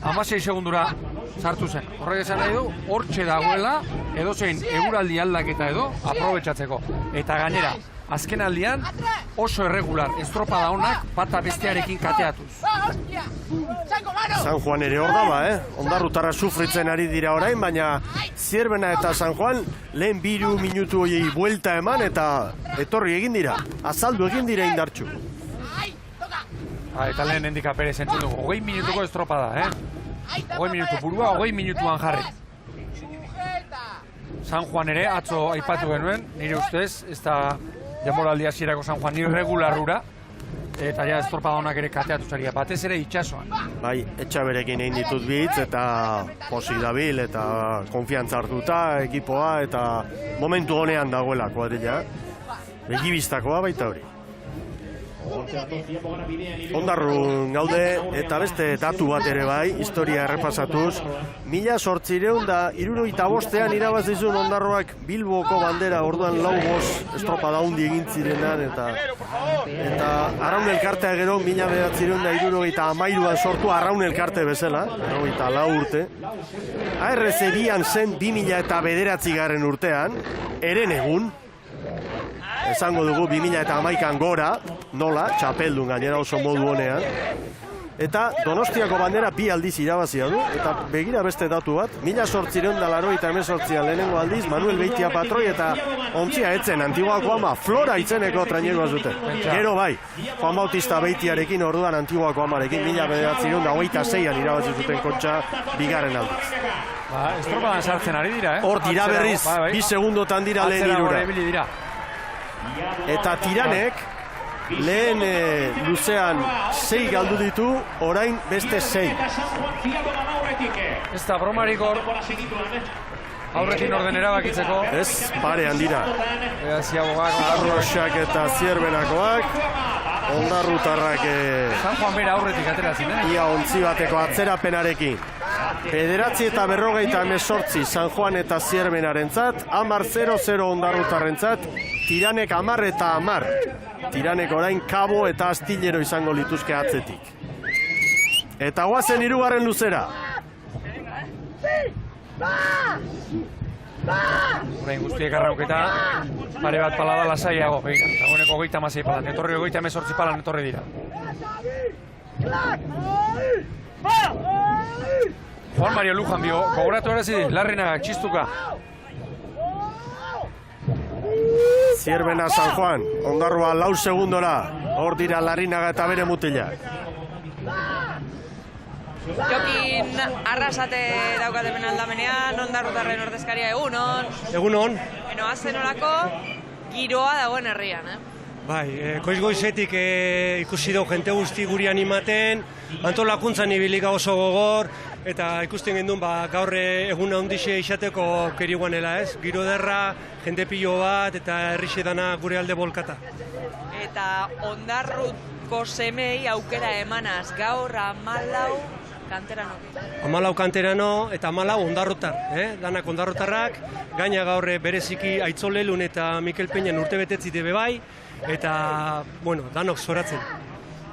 16 segundura sartu zen. Horrek esan nahi du, hortxe dagoela, edozein eguraldi aldaketa edo, aprobetxatzeko. Eta gainera, azken aldian oso erregular, estropada honak bata bestearekin kateatuz. San Juan ere hor daba, Ondarrutarra sufritzen ari dira orain, baina Zierbena eta San Juan lehen 2 minutu horiei buelta eman eta etorri egin dira, azaldu egin dira indartxu. Eta lehen endika Perez entzun dugu, 20 minutuko estropada, 20 minutu burua, 20 minutuan jarri. San Juan ere, atzo aipatu genuen, nire ustez, ez da denboraldi hasierako San Juan irregularrura, eta ja estropada honak ere kateatu zaria, batez ere itxasoan. Bai, Etxaberekin egin ditut bitz, eta posi dabil, eta konfiantza hartuta, ekipoa, eta momentu honean dagoela kuadrilla. Begibistakoa baita hori. Ondarrun gaude, eta beste datu bat ere bai, historia errepasatuz. 1875ean irabazizun Ondarroak Bilboko bandera, orduan 4 estropada handi egin zirenan, eta Arraun Elkartea gero 1973an sortu Arraun Elkarte bezala, 4 urte. ARC bian zen 2009 urtean, eren egun, esango dugu 2011an gora, nola, txapeldun gainera oso modu honean. Eta Donostiako bandera 2 aldiz irabazia du, eta begira beste datu bat, 1888an lehenengo aldiz, Manuel Beitia patroi eta ontzia etzen, Antiguako ama, Flora itzeneko trainerua zuten. Gero bai, Juan Bautista Beitiarekin orduan Antiguako amarekin, 1926an irabazi zuten Kontxa 2. aldiz. Estropadan sartzen ari dira, Hor dira berriz, 2 segundotan dira lehen irura. Eta Tiranek, lehen luzean 6 galdu ditu, orain beste 6. Ez da bromarik hor, aurrekin orden erabakitzeko. Ez, parean dira. Arrosak eta Zierbenakoak, Ondarrutarrak San Juan bera aurretik ateratzen, ia ontzi bateko atzerapenarekin. 9:38 San Juan eta Zierbenarentzat, 10:00 Ondarrutarrentzat, Tiranek 10 eta 10. Tiranek orain Kabo eta Astillero izango lituzke atzetik. Eta guazen 3. luzera. Orain guztiek arrauketa, pare bat palada lasaiago, dagoeneko 26 palan, etorri 28 palan etorri dira. Juan Mario Lujan bio, gogoratu erazi, Larrinaga, txistuka. Zierbena San Juan, Ondarroa 4 segundora, hor dira Larrinaga eta bere mutila. Jokin arrasate daukate hemen aldamenean, Ondarrutarren ordezkaria egunon. Egunon. Beno, azen horako giroa dagoen herrian, Bai, goiz-goizetik ikusi dugu jente guzti guri animaten, antolakuntzan ibilika oso gogor, eta ikusten gendun gaur egun handixe izateko keriguanela, ez? Giro derra, jende pilo bat, eta herrixe dana gure alde bolkata. Eta Ondarruko semei aukera emanaz gaur 14 kanterano. 14 kanterano eta 14 ondarrutar, danak ondarrutarrak, gaina gaur bereziki Aitzolelun eta Mikel Peñan urtebetetzite bebai, eta, bueno, danok zoratzen.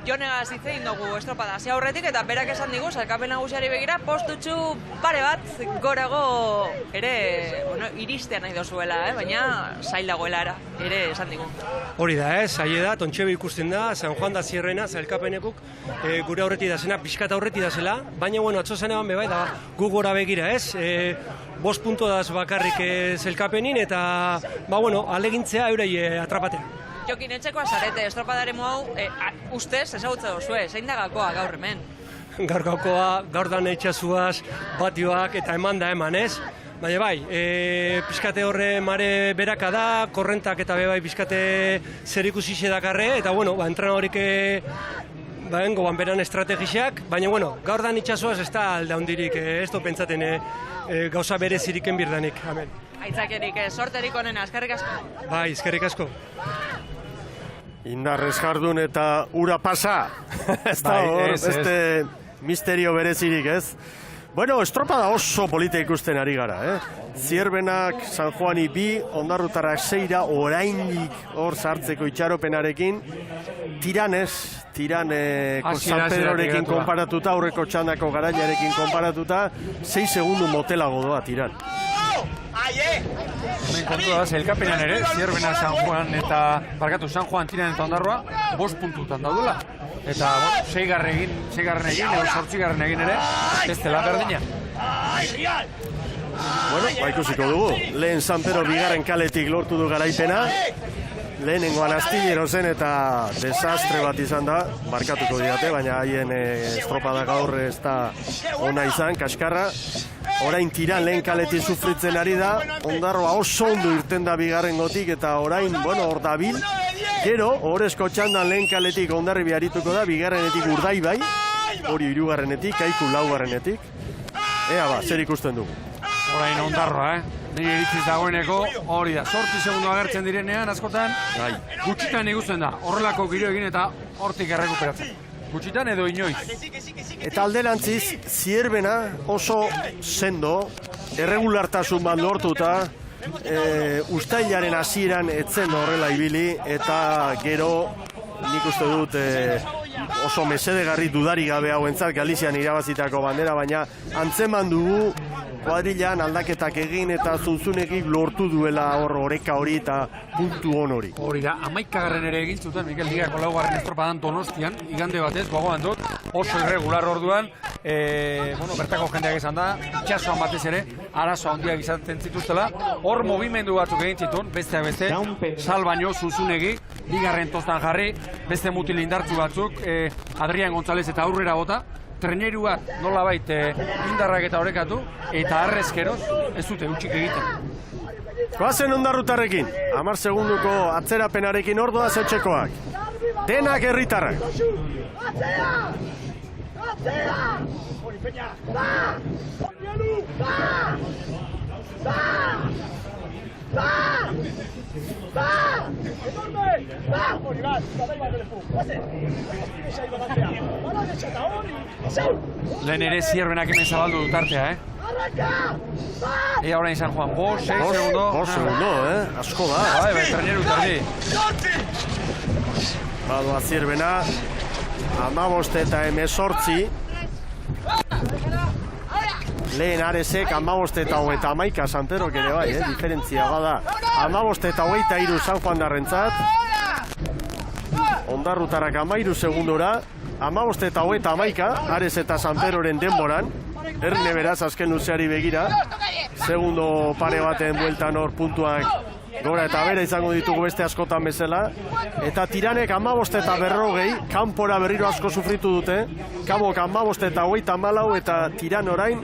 Jonegaz hitz egin dugu estropada hasi aurretik eta berak esan digu sailkapen nagusiari begira postutxu pare bat gorago ere, bueno, iristea nahi dozuela, baina zail dagoela ere esan digu. Hori da, zaila da, Tontxebe ikusten da, San Juan da Zierrena, sailkapenekuk gure aurreti da zena, pixkat aurreti da zela, baina, bueno, atzo zen eban bebai, da gu gora begira, 5 punto daz bakarrik sailkapenin, eta, bueno, alegintzea eurei atrapatea. Jokin etxeko azarete, estropadaremu hau, ustez, ezagutza duzue, zein da gakoa gaur hemen? Gaur gakoa, gaur dan eitxasuaz, batioak eta eman da eman, ez? Baina bai, pixkate horre mare beraka da, korrentak eta bebai pixkate zer ikusixe dakarre, eta bueno, entran horik goban beran estrategiak, baina bueno, gaur dan itxasuaz ez da alde handirik, ez do pentsaten gauza berezirik enbirdanik, amen. Aitzakerik, sorterik onena, eskerrik asko. Bai, eskerrik asko. Indarrez jardun eta ura pasa. Ez da hor, beste misterio berezirik, ez? Bueno, estropada oso polita ikusten ari gara, Zierbenak, San Juani 2, Ondarrutarrak 6, orainik hor sartzeko itxaropenarekin. Tiraneko San Pedrorekin konparatuta, aurreko txandako garailarekin konparatuta, 6 segundu motelago doa Tiran. Hemen kontu da, sailkapenean ere, Zierbena, San Juan eta, San Juan, Tiran eta Ondarroa, 5 puntutan daudela. Eta, seigarren egin, edo 8garren egin ere, ez dela berdina. Bueno, ikusiko dugu. Lehen San Pedro bigarren kaletik lortu du garaipena. Lehenengoan astillero zen eta desastre bat izan da, barkatuko diate, baina haien estropada gaur ez da ona izan, kaskarra. Orain Tiran lehen kaletik sufritzen ari da, Ondarroa oso ondo irten da bigarren gotik eta orain, bueno, hor dabil. Gero, horrezko txandan lehen kaletik Ondarribi arituko da, bigarrenetik Urdaibai, hori 3garrenetik, Kaiku 4garrenetik. Ea ba, zer ikusten dugu. Orain Ondarroa, nire iritziz dagoeneko hori da. 8 segundu agertzen direnean, askotan, gutxitan ikusten da. Horrelako giro egin eta hortik errekuperatzen. Gutxitan edo inoiz. Eta alderantziz, Zierbena oso sendo, erregulartasun bat lortuta, ustailaren hasieran etzen horrela ibili, eta gero nik uste dut oso mesedegarri dudari gabe hauentzat Galizian irabazitako bandera, baina antzeman dugu kuadrilan aldaketak egin eta zunzunekik lortu duela oreka hori eta puntu on hori. Hori da, 11garren ere egin zuten Mikel Digako 4. estropadan Donostian, igande batez, gogoan dut, oso irregular orduan, bertako jendeak izan da, itxasuan batez ere, arazo handiak izaten zituztela, hor movimendu batzuk egin zituen, besteak beste, Salbaino, Zuzunegi, bigarren tostan jarri, beste mutil indartzu batzuk, Adrian González eta aurrera bota, treneru bat nolabait indarrak eta orekatu, eta arrezkeroz ez dute utxik egiten. Goazen Ondarrutarrekin, 10 segunduko atzerapenarekin ordoa zetxekoak. Denak herritarrak. Lehen ere Zierbenak hemen zabaldu dut artea, Ea orain San Juan, 5, 6 segundo. 5 segundo, asko da. Bai, treneru tardi. Badoa Zierbena, 15 eta 18. Lehen Aresek 15 eta 31 San Pedrok ere bai, diferentzia bada. 15 eta 23 San Juan darrentzat. Ondarrutarrak 13 segundora. 15 eta 31 Ares eta San Pedroren denboran. Erne beraz azken luzeari begira. Segundo pare baten bueltan hor puntuak gora eta bera izango ditugu beste askotan bezala. Eta Tiranek 15 eta 40, kanpora berriro asko sufritu dute. Kabok 15 eta 34 eta Tiran orain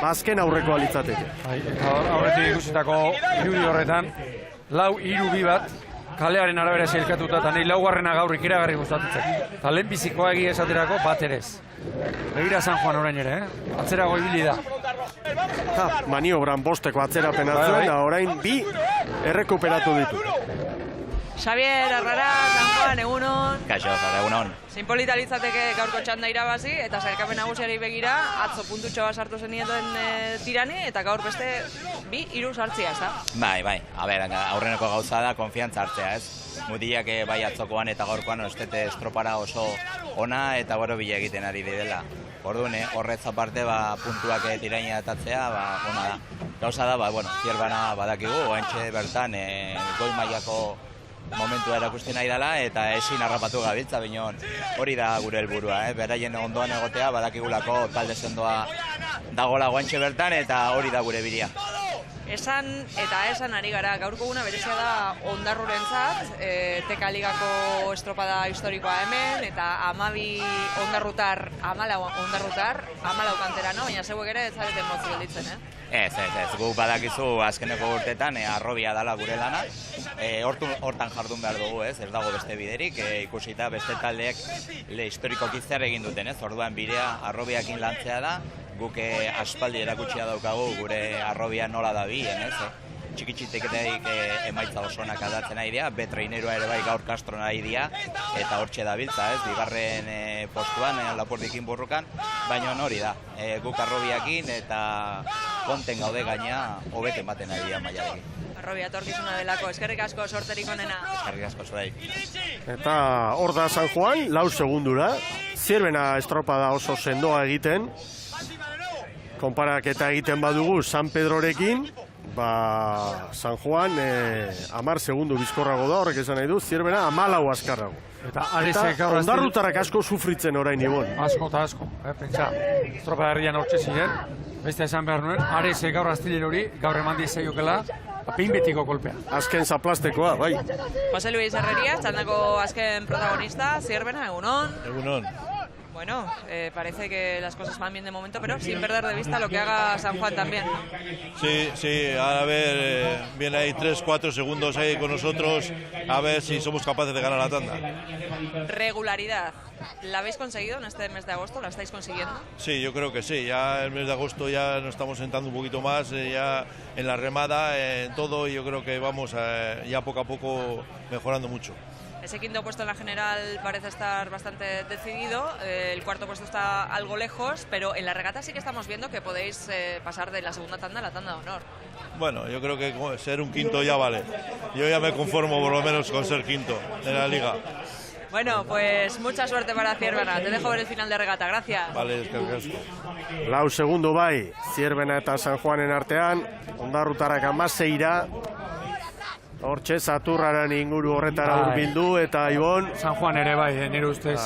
azken aurrekoa litzateke. Aurretik ikusitako irudi horretan, 4-3-2 bat, kalearen arabera sailkatuta, eta nahi laugarrena gaur ikeragarri gustatzen. Eta lehenbizikoa egia esaterako bat ere ez. Begira San Juan orain ere, atzerago ibili da. Maniobran bosteko atzerapen atzuen, orain bi errekuperatu ditu. Xavier Arrara, San Juan, egunon. Kaixo, egunon. Zein polita litzateke gaurko txanda irabazi, eta sailkapen nagusiari begira, atzo puntutxo bat sartu zenieten tirani, eta gaur beste 2-3 sartzia, ez da? Bai. A ber, aurreneko gauza da, konfiantza hartzea, ez? Mutilak bai atzokoan eta gaurkoan estete estropara oso ona eta gero bila egiten ari direla. Orduan, horretz aparte, puntuak tiraina datatzea, ona da. Gauza da, Zierbana badakigu, oantxe bertan, goi mailako momentua erakusten nahi dela eta ezin harrapatu gabiltza, binon hori da gure helburua, beraien ondoan egotea badakigulako talde sendoa dagoela goantxe bertan eta hori da gure biria. Esan ari gara, gaurko guna berezia da Ondarrurentzat, Teka Ligako estropada historikoa hemen, eta 12 ondarrutar, 14 kantera, no? Baina zeuek ere ez zareten motzi gelditzen, Ez, guk badakizu azkeneko urteetan arrobia dala gure lana, hortan jardun behar dugu, ez dago beste biderik, ikusita beste taldeek historikoki zer egin duten, orduan bidea arrobiakin lantzea da, guk aspaldi erakutsia daukagu gure arrobia nola da bien, txikitxiteketeik emaitza osonak aldatzen nahi dira, betrainerua ere bai gaur Castro nahi dira, eta hortxe dabiltza, bigarren postuan, Lapordikin burrukan, baina hori da, guk arrobiakin eta konten gaude gaina hobeten baten nahi dira mailarekin. Arrobia etorkizuna delako, eskerrik asko sorterik onena. Eskerrik asko zuei. Eta hor da San Juan, 4 segundura, Zierbena estropada oso sendoa egiten, konparaketa egiten badugu San Pedrorekin, San Juan 10 segundu bizkorrago da, horrek esan nahi du, Zierbena 14 azkarrago. Eta ondarrutarrak asko sufritzen orain ibon. Asko eta asko, pentsa, estropada herrian hortxe ziren, beste esan behar nuen, Arese gaur aztilero hori, gaur eman dizaiokela, pein betiko kolpea. Azken zaplastekoa, bai. Jose Luis Herreria, txandako azken protagonista, Zierbena, egunon. Egunon. Bueno, parece que las cosas van bien de momento, pero sin perder de vista lo que haga San Juan también. Sí, a ver, viene ahí 3-4 segundos ahí con nosotros, a ver si somos capaces de ganar la tanda. Regularidad, ¿la habéis conseguido en este mes de agosto? ¿La estáis consiguiendo? Sí, yo creo que sí, ya el mes de agosto ya nos estamos sentando un poquito más, ya en la remada, en todo, y yo creo que vamos ya poco a poco mejorando mucho. Ese quinto puesto en la general parece estar bastante decidido, el cuarto puesto está algo lejos, pero en la regata sí que estamos viendo que podéis pasar de la segunda tanda a la tanda de honor. Bueno, yo creo que ser un quinto ya vale. Yo ya me conformo por lo menos con ser quinto en la liga. Bueno, pues mucha suerte para Zierbena. Te dejo ver el final de regata. Gracias. Vale, eskerrik asko. 4 segundu bai, Zierbena eta San Juanen artean, ondarrutarrak 16ra, hortxe Zaturraren inguru horretara hurbildu eta Ibon. San Juan ere bai, nire ustez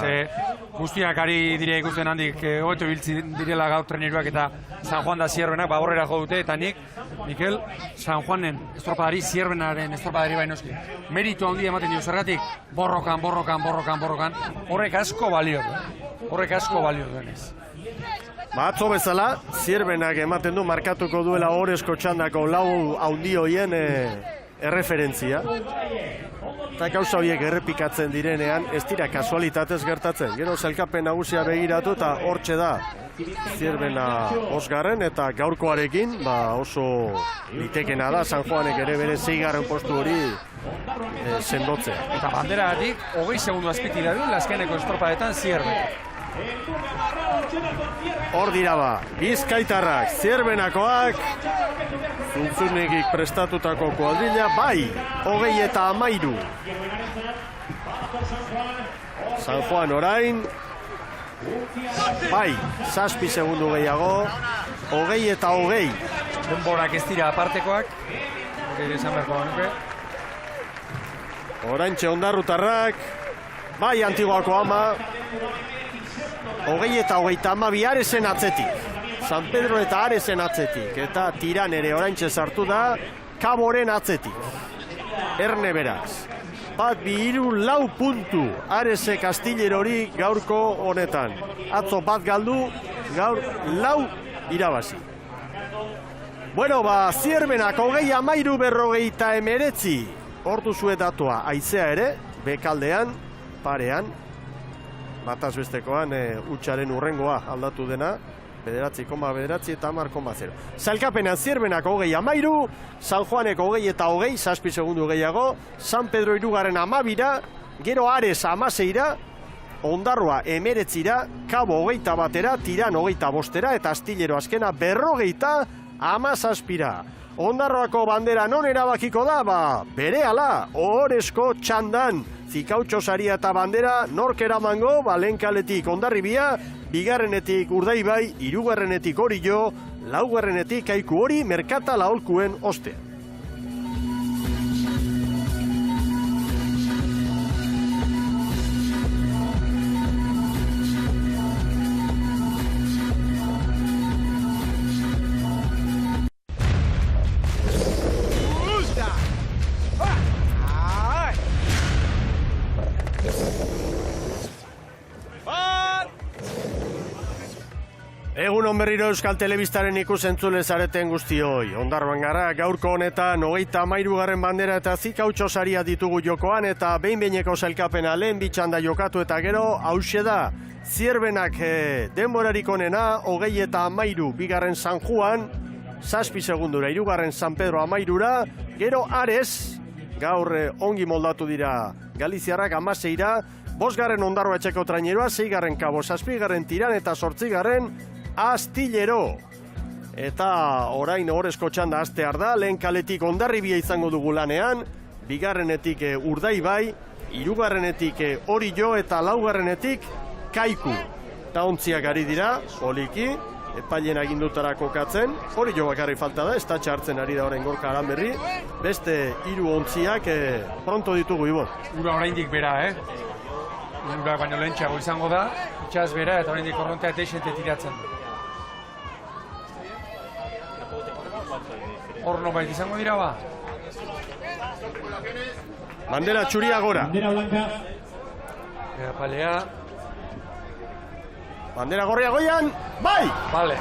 guztiak ari dira ikusten handik hobeto ibiltzi direla gaur treneruak eta San Juan da Zierbenak horrera jo dute eta nik, Mikel, San Juanen estropadari, Zierbenaren estropadari bainoski. Meritu handia ematen dio zergatik, borrokan, horrek asko balio duenez. Atzo bezala, Zierbenak ematen du markatuko duela Orezko txandako 4 handi hoien erreferentzia. Eta gauza horiek errepikatzen direnean, ez dira kasualitatez gertatzen. Gero sailkapen nagusia begiratu eta hortxe da Zierbena 5. eta gaurkoarekin oso litekena da San Juanek ere bere 6. postu hori sendotzea. Eta banderagatik 20 segundu azpiti da du azkeneko estropadetan Zierbena. Hor dira Bizkaitarrak, Zierbenakoak, Zuntzunegik prestatutako kuadrilla, bai, 20-13. San Juan orain, bai, 7 segundu gehiago, 20-20. Denborak ez dira apartekoak, hori esan beharko nuke. Oraintxe ondarrutarrak, bai, Antiguako ama, 20-22 Aresen atzetik. San Pedro eta Aresen atzetik. Eta Tiran ere oraintxe sartu da, Kaboren atzetik. Erne beraz. 1-2-4 puntu. Arese Kastillerori gaurko honetan. Atzo 1 galdu, gaur 4 irabazi. Bueno, Zierbenak 20-13. hor duzue datua haizea ere, bekaldean, parean, bataz bestekoan hutsaren urrengoa aldatu dena, 9,9 eta 10,0. Zailkapenean Zierbenak 20-13, San Juanek 20-20, 7 segundu gehiago, San Pedro irugarren 12, gero Ares 16, Ondarroa 19, Kabo 21, Tiran 25 eta Astillero azkena 17. Ondarroako bandera non erabakiko da, berehala, ohorezko txandan, Zikautxo saria eta bandera nork eramango, Lehenkaletik Hondarribia, bigarrenetik Urdaibai, hirugarrenetik Orillo, laugarrenetik Kaiku Hori, Merkata Laholkuen ostean. Egun berriro Euskal Telebistaren ikusentzule zareten guztioi. Ondarroan gara, gaurko honetan 33. bandera eta Zikautxo saria ditugu jokoan eta behin-behineko sailkapena lehen bitxanda jokatu eta gero hauxe da. Zierbenak denborarik onena, 20-13 bigarren San Juan, 7 segundura, hirugarren San Pedro 13, gero Ares, gaur ongi moldatu dira Galiziarrak 16, 5. Ondarroa etxeko traineroa, 6. Kabo, 7. Tiran eta 8. Astillero. Eta orain ohorezko txanda hastear da, Lehenkaletik Hondarribia izango dugu lanean, bigarrenetik Urdaibai, hirugarrenetik Orillo eta laugarrenetik Kaiku. Eta ontziak ari dira, poliki, epailen agindutara kokatzen, Orillo bakarri falta da, estatxe hartzen ari da orain Gorka Aranberri, beste 3 ontziak pronto ditugu, Ibon. Ura oraindik bera, Ura baino lehentxeago izango da, itxaz bera eta oraindik korrontea deixente tiratzen du. Hor nobait izango dira ba? Bandera txuria gora. Bandera blanca. Palea. Bandera gorria goian, bai! Vale.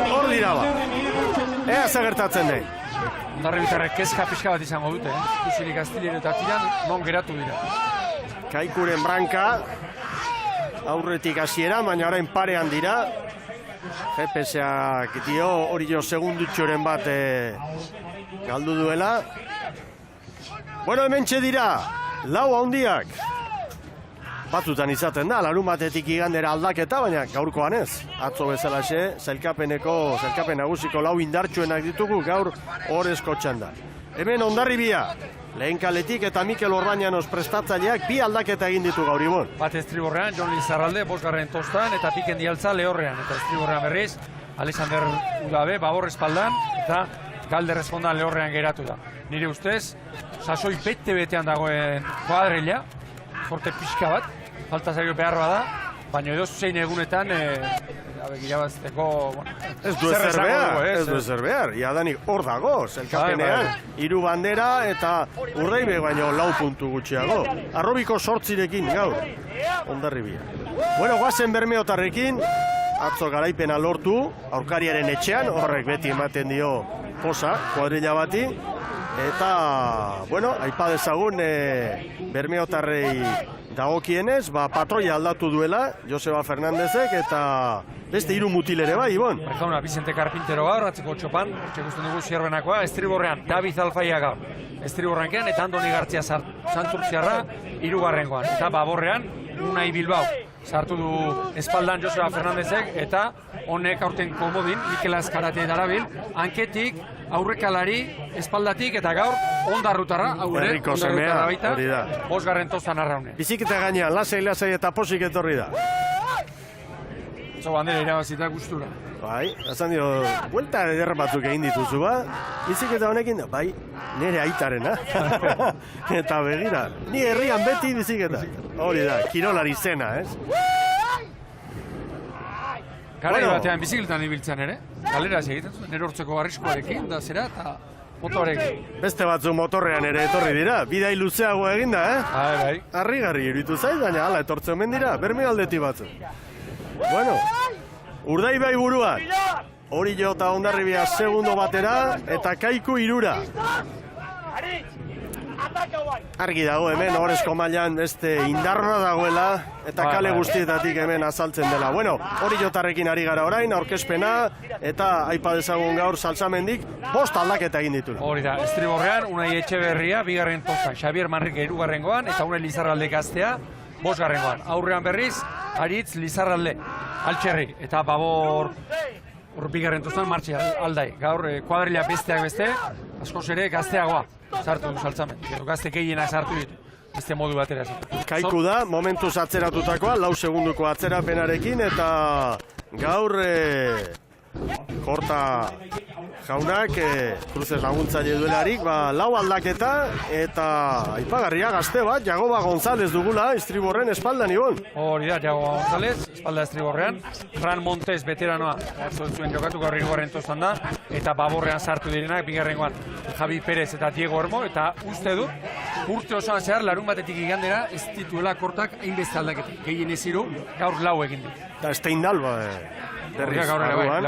Hor dira ba. Ea gertatzen nahi. Hondarribitarrek kezka pixka bat izango dute, Ikusirik Astillero eta Tiran non geratu dira. Kaikuren branka, aurretik hasiera, baina orain parean dira. GPS-ak dio Orillo segundutxoren bat galdu duela. Bueno, hementxe dira, lau handiak. Batzutan izaten da, larun batetik igandera aldaketa, baina gaurkoan ez. Atzo bezalaxe, sailkapen nagusiko lau indartsuenak ditugu gaur ohorezko txanda. Hemen Hondarribia, Lehenkaletik eta Mikel Orbañanos prestatzaileak 2 aldaketa egin ditu gaur, Ibon. Bat estriborrean, Jon Lizarralde, 5. Tostan, eta Piken Dialtza lehorrean. Eta estriborrean berriz, Alexander Udabe, babor espaldan, eta Galder espondan lehorrean geratu da. Nire ustez, sasoi bete-betean dagoen kuadrilla, forte pixka bat, falta zaio behar bada, baina edo zein egunetan, irabazteko, ez du ezer behar, jadanik hor dago, zelkapenean, 3 bandera eta Urdaibe baino 4 puntu gutxiago. Arrobiko 8rekin gaur, Hondarribia. Bueno, guazen Bermeotarrekin, atzo garaipena lortu, aurkariaren etxean, horrek beti ematen dio posa, kuadrilla bati, eta, bueno, aipa dezagun Bermeotarrei dagokienez, patroia aldatu duela, Joseba Fernandezek, eta beste 3 mutil ere bai, Ibon. Jauna, Vicente Carpintero gaur, atzeko txopan, txekusten dugu Zierbenakoa, estriborrean, David Alfaia gaur, estriborrean eta Andoni Gartzia Santurtziarra, 3. Eta baborrean, Unai Bilbao, sartu du espaldan Joseba Fernandezek, eta honek aurten komodin, Mikel Azkarate darabil, hanketik, aurrekalari, espaldatik, eta gaur, ondarrutarra, Herriko semea, hori da. 5. Tostan arraune. Biziketa gainean, lasai eta posik etorri da. Oso bandera irabazita gustura. Bai, esan dio, buelta eder batzuk egin dituzu ba, biziketa honekin da, bai, nire aitarena. Eta begira, ni herrian beti biziketa. Hori da, kirolari zena, ez? Garai batean bizikletan ibiltzen ere, galera egiten zuen, nire hortzeko arriskoarekin, da zera, eta motorekin. Beste batzuk motorrean ere etorri dira, bidai luzeago eginda, Bai. Harrigarri iruditu zaiz, baina hala etortzen omen dira, Bermealdeti batzuk. Bueno, Urdaibai buruan, Orillo eta Hondarribia segundo batera, eta Kaiku irura. Argi dago hemen, Ohorezko mailan beste indarra dagoela, eta kale guztietatik hemen azaltzen dela. Bueno, Orillotarrekin ari gara orain, aurkezpena, eta aipa dezagun gaur Salsamendik 5 aldaketa egin ditu. Hori da, estriborrean, Unai Etxeberria, 2. posta, Xabier Manrike 3. eta Unai Lizarralde gaztea, 5. Aurrean berriz, Aritz Lizarralde, Altxerri, eta Babor 2. tostan martxi aldai. Gaur kuadrilla besteak beste, askoz ere gazteagoa sartu du Saltzamen. Gazte gehienak sartu ditu, beste modu batera. Kaiku da, momentuz atzeratutakoa, 4 segunduko atzerapenarekin, eta gaur Korta jaunak kruzez laguntzaile duelarik, 4 aldaketa, eta aipagarria gazte bat, Jagoba González dugula, estriborren espaldan ibon. Hori da, Jagoba González, espalda estriborrean, Fran Montes veteranoa, zuen jokatu gaur 3. tostan da, eta Baborrean sartu direnak, 2. Javi Pérez eta Diego Hermo, eta uste dut, urte osoan zehar, larun batetik igandera, ez dituela Kortak hainbeste aldaketik, gehien ez 3, gaur 4 egin du. Eta Steindal, berriz barruan.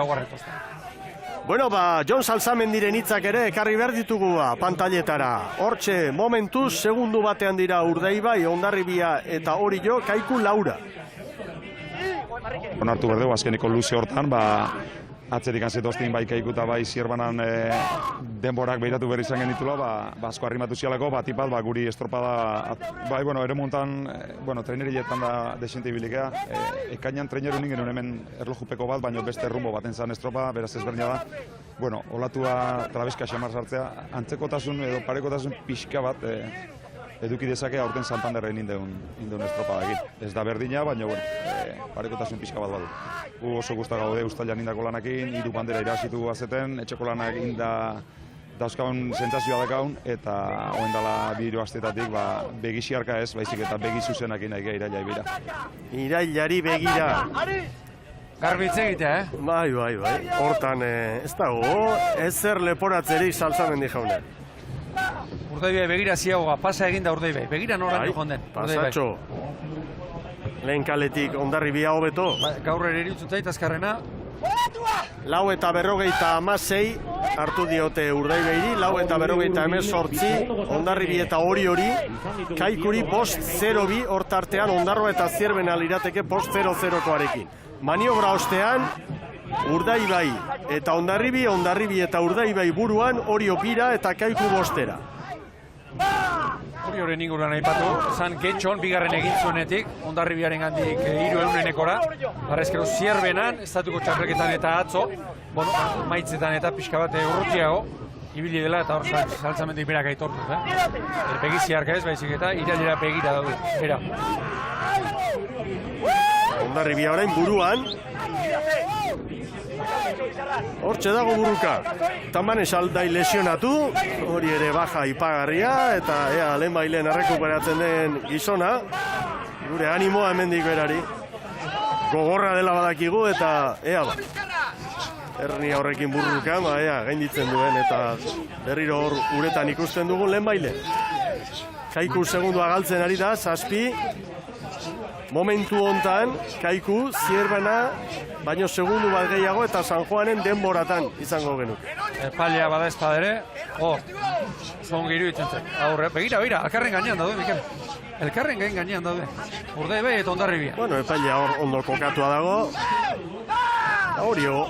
Bueno, Jon Salsamendiren hitzak ere ekarri behar ditugu pantailetara. Hortxe, momentuz, segundu batean dira Urdaibai, Hondarribia eta Orillo, Kaiku Laura. Onartu berdeu, azkeneko luze hortan, atzerik anzetoztin bai Kaiku eta bai Zierbanan denborak behiratu berri izan genitula, asko arrimatu zialako, batipat, guri estropada, ere montan, trainerietan da desente ibilikea, ekainan traineru ningen hemen erlojupeko bat, baina beste rumbo baten zan estropada, beraz ezberdina da, olatua trabeska xamar sartzea, antzekotasun edo parekotasun pixka bat, eduki dezake aurten Santanderren indeun estropada egin. Ez da berdina, baina parekotasun pixka bat badu. Gu oso guzta gaude Uztailan indako lanakin, 3 bandera irasitu azeten, etxeko lanak inda dauzkaun sentsazioa dakaun, eta oendala 2 astetatik begisiarka ez, baizik eta begi zuzenakin nahi iraila ibira. Irailari begira. Garbitze egitea, Bai. Hortan ez dago, ezer leporatzerik Salsamendi jaunak. Urdaibai begira ziagoa, pasa eginda Urdaibai. Begira noraino jonden. Pasatxo. Lehen kaletik Hondarribia hobeto. Gaur ere iritzut zait azkarrena. 4:56 hartu diote Urdaibairi, 4:58 Hondarribia eta hori, Kaikuri 5:02 hortartean Ondarroa eta Zierbena lirateke 5:00koarekin. Maniobra ostean, Urdaibai eta Hondarribi eta Urdaibai buruan, Orio bira eta Kaiku 5. Orioren inguruan aipatu, zan Getxon, 2. egin zuenetik, Hondarribiaren gandik 3-eunenekora, barrezkero Zierbenan, estatuko txapelketan eta atzo, maitzetan eta pixka bat urrutiago, ibili dela eta hor Salsamendik berak aitortuz, Begiziarka ez, baizik eta irailera begira daude, bera. Hondarribia orain buruan. Hortxe dago buruka. Tamanez aldai lesionatu, hori ere baja ipagarria, eta lehen bailen errekuperatzen den gizona. Gure animoa hemendik berari. Gogorra dela badakigu eta hernia horrekin burruka, gainditzen duen eta berriro hor uretan ikusten dugun lehen baile. Kaiku segundua galtzen ari da, 7. Momentu hontan, Kaiku, Zierbana, baino segundu bat gehiago eta San Juanen denboratan izango genuk. Epailea bada espadere, zon giru itzen. Begira, alkarren gainean daude, Mikel. Elkarren gainean daude. Urdaibai eta Hondarribia. Epailea hor ondo kokatua dago. Orio.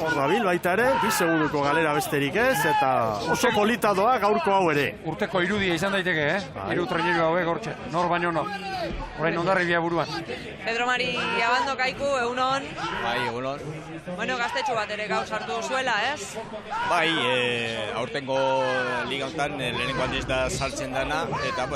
Hor dabil baita ere, 2 segunduko galera besterik ez, eta oso polita doa gaurko hau ere. Urteko irudia izan daiteke, Hiru traineru hauek hortxe, nor baino no. Orain Hondarribia buruan. Pedro Mari Abando, Kaiku, egunon. Bai, egunon. Gaztetxo bat ere gaur sartu zuela, ez? Bai, aurtengo liga honetan lehenengo handiz da sartzen dana, eta,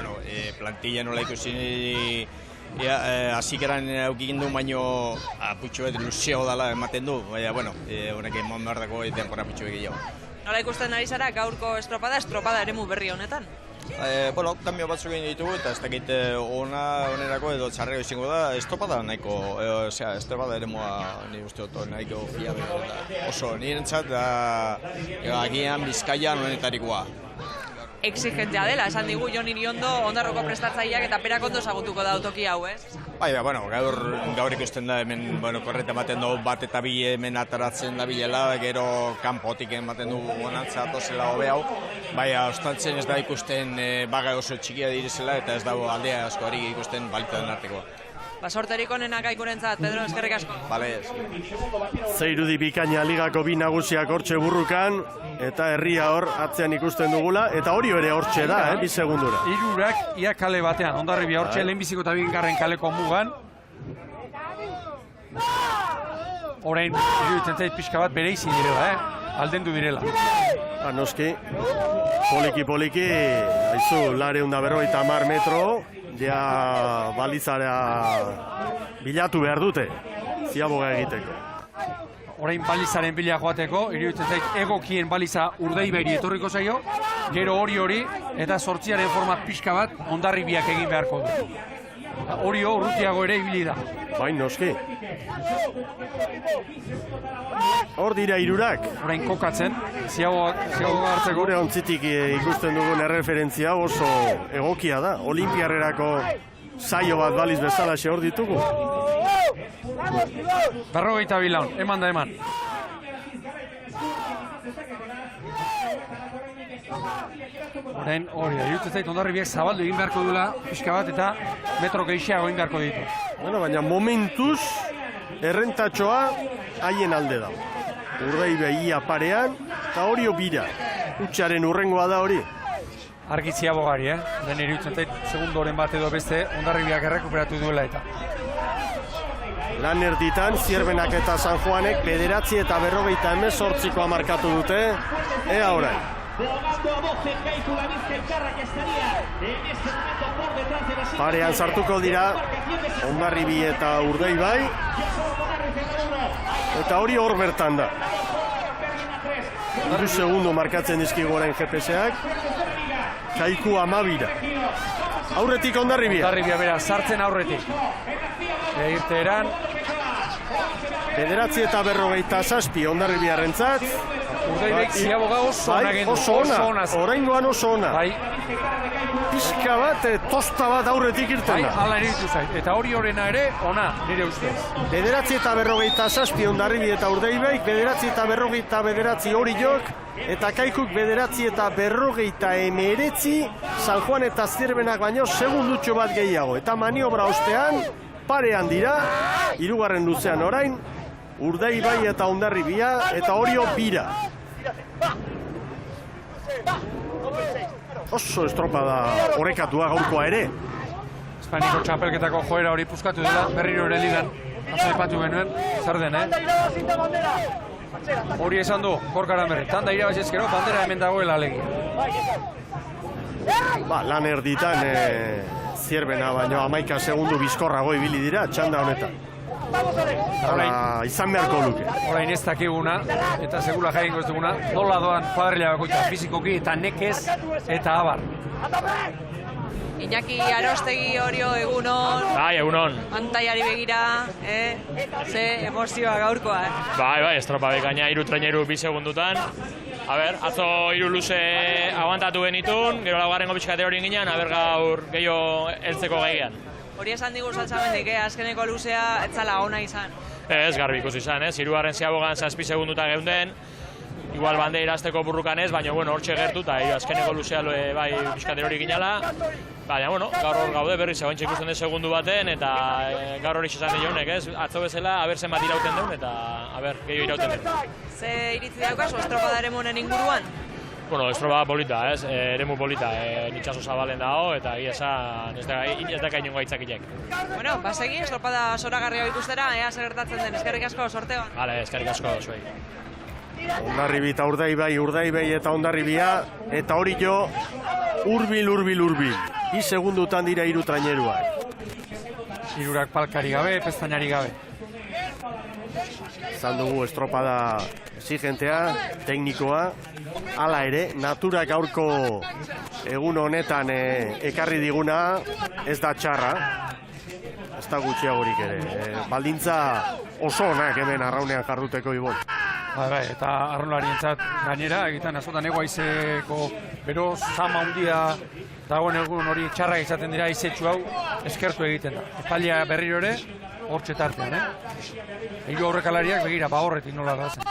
plantilla nola ikusi hasikeran eukikin du, baino aputxo bet luzeo dela ematen du, baina, honek emon behar dako denbora aputxo gehiago. Nola ikusten ari zara gaurko estropada eremu berri honetan? Kambio batzuk egin ditugu eta ez dakit onerako edo txarrego izango da, estropada nahiko, estropada eremua nire uste dut nahiko fiabe oso nirentzat, agian Bizkaian honetarikoa. exigentea dela, esan digu Jon Iriondo ondarroko prestatzaileak eta berak ondo ezagutuko da toki hau, ez? Bai, bueno, gaur ikusten da hemen, korreta ematen dugu bat eta bi hemen ataratzen da bilela, gero kanpotik ematen dugu bonantza atozela hobe hau. Bai, ostantzen ez da ikusten baga oso txikia direzela eta ez dago aldea asko hori ikusten balitaden artekoa. Sorterik onenak aikurentzat, Pedro, eskerrik asko. Bale, Zeirudi bikaina ligako bi nagusiak hortxe burrukan, eta herria hor atzean ikusten dugula, eta hori ere hortxe da, bi segundura. Hirurak ia kale batean, Hondarribia hortxe lehenbiziko eta bigarren kaleko mugan. Orain, iruditzen zait pixka bat bere izin direla, aldendu direla. Noski, poliki, haizu, 250 metro, ja balizara bilatu behar dute, ziaboga egiteko. Orain balizaren bila joateko, iruditzen zait egokien baliza Urdaibairi etorriko zaio, gero hori, eta 8 forma pixka bat Hondarribiak egin beharko du. Hori urrutiago ere ibili da. Bai, noski. Hor dira hirurak. Orain kokatzen, ziago hartzeko. Gure ontzitik ikusten dugun erreferentzia oso egokia da. Olimpiarrerako saio bat baliz bezala hor ditugu. 52 laun, eman da eman. Orain hori da, iruditzen zait Hondarribiak zabaldu egin beharko duela pixka bat eta metro gehiago egin beharko ditu. Bueno, baina momentuz errentatxoa haien alde da. Urdaibai parean eta hori bira. Hutsaren urrengoa da hori. Argitzia bogari, Den iruditzen zait segundoren bat edo beste Hondarribiak errekuperatu duela eta. Lan erditan, Zierbenak eta San Juanek 9 eta 58 markatu dute. Ea orain. Parean sartuko dira Hondarribi eta Urdaibai. Eta hori hor bertan da. 2 segundo markatzen dizkigu orain GPS-ak. Kaiku 12. Aurretik Hondarribia. Hondarribia bera, sartzen aurretik. Irteeran. 9 eta 57 Hondarribiarrentzat. Urdaibaik ziaboga oso ona gendu. Oso ona, oraingoan oso ona. Bai. Pixka bat, tosta bat aurretik irten da. Bai, ala iritu zait. Eta hori horrena ere, ona, nire ustez. 9 eta 57 Hondarribi eta Urdaibaik, 9 eta 59 hori jok, eta Kaikuk 9 eta 59 San Juan eta Zierbenak baino segundutxo bat gehiago. Eta maniobra ostean, parean dira, 3. luzean orain, Urdaibai eta Hondarribia, eta hori bira. Oso estropada orekatua gaurkoa ere. Espainiko txapelketako joera hori puskatu dela, berriro ere lidan. Atzo ipatu genuen, zer den, Hori esan du, Gorkaran berri. Tanda irabazizkero, bandera hemen dagoela alegia. Lan erditan, Zierbena baino 11 segundu bizkorrago ibili dira, txanda honetan. Izan beharko luke. Orain ez dakiguna, eta segula jaingo ez duguna, nola doan kuadrilla bakoitza, fizikoki eta nekez eta abar. Iñaki Arostegi Orio egunon. Bai, egunon. Pantaiari begira, ze emozioa gaurkoa, Bai, estropa bekaina 3 traineru 2 segundutan. Atzo 3 luze aguantatu genitun, gero laugarrengo pixkate hori ginen, gaur gehiago heltzeko gaian. Hori esan digu saltzamendik, azkeneko luzea etzala ona izan. Ez, garbi ikusi izan, 3. ziabogan 7 segundutan geunden. Igual bandeira azteko burrukan ez, baina hortxe gertu eta azkeneko luzea bai pixkate hori ginala. Baina, gaur hor gaude berriz egointxe ikusten den segundu baten eta gaur hori izan dionek, ez? Atzo bezala, zen bat irauten duen eta gehiago irauten duen. Ze iritzi daukazu estropada ere monen inguruan? Estropada polita, ez? Eremu polita, nitxaso zabalen dago eta esan ez da kainungo aitzakilek. Basegi, estropada zoragarria ikustera, ea zer gertatzen den, eskerrik asko sorteoan. Bale, eskerrik asko zuei. Hondarribi eta Urdaibai eta Hondarribia, eta hori jo, urbil. 2 segundutan dira 3 traineruak. 3 palkari gabe, pestainari gabe. Zan dugu estropada exigentea, teknikoa, hala ere, naturak gaurko egun honetan ekarri diguna ez da txarra, ez da gutxiagorik ere. Baldintza oso onak hemen arraunean jarduteko Ibon. Bai, eta arrolarientzat gainera, egiten azotan ego aizeko bero zama handia dagoen egun hori txarra izaten dira aizetxu hau eskertu egiten da. Epailia berriro ere, hortxe tartean, Hiru aurrekalariak begira, horretik nola da zen.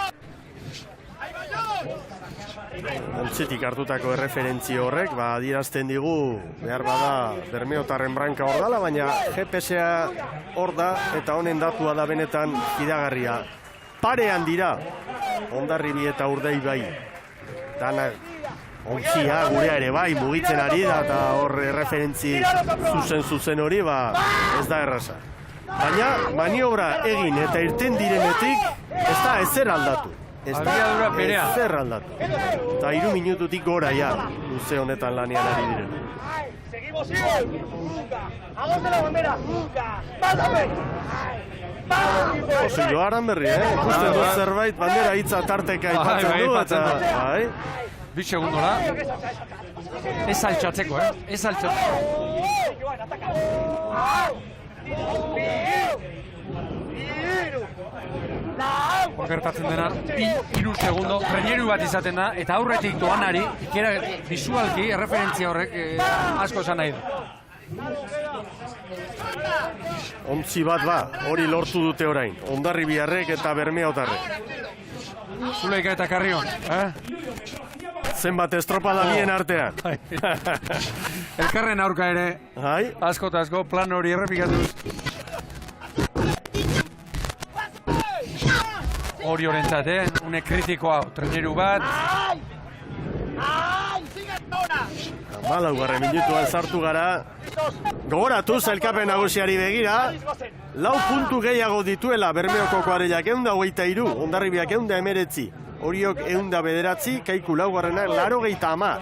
Ontzitik hartutako erreferentzio horrek, adierazten digu, behar bada Bermeotarren branka hor dala, baina GPS-a hor da, eta honen datua da benetan fidagarria. Parean dira, Hondarribi eta Urdaibai. Dana, ontzia, gurea ere bai, mugitzen ari da, eta hor erreferentzi zuzen hori, ez da erraza. Baina, maniobra egin eta irten direnetik, ez da ezer aldatu. Abiadura perea. Ezer aldatu. Eta 3 minututik gora ja, luze honetan lanean ari diren. Seguimos igual. Ados de la bandera. Pásame. Oso joaran berri, ikusten dut zerbait bandera hitza tarteka aipatzen du, eta... 2 segundola. Ez altxatzeko, Ez altxatzeko. Hor gertatzen dena, 3 segundo, treneru bat izaten da, eta aurretik doanari, ikera visualki, erreferentzia horrek asko esan nahi du. Ontzi bat hori lortu dute orain, Hondarribiarrek eta Bermeotarrek. Zuleika eta Karrion, Zenbat estropada bien artean. Elkarren aurka ere, asko eta asko, plan hori errepikatuz. Hori horrentzat, une kritikoa, treneru bat. Malaugarren minutuan sartu gara. Gogoratu zailkapen nagusiari begira. 4 puntu gehiago dituela Bermeoko Koarellak 123, Hondarribiak 119. Oriok 109, Kaiku laugarrenak 90.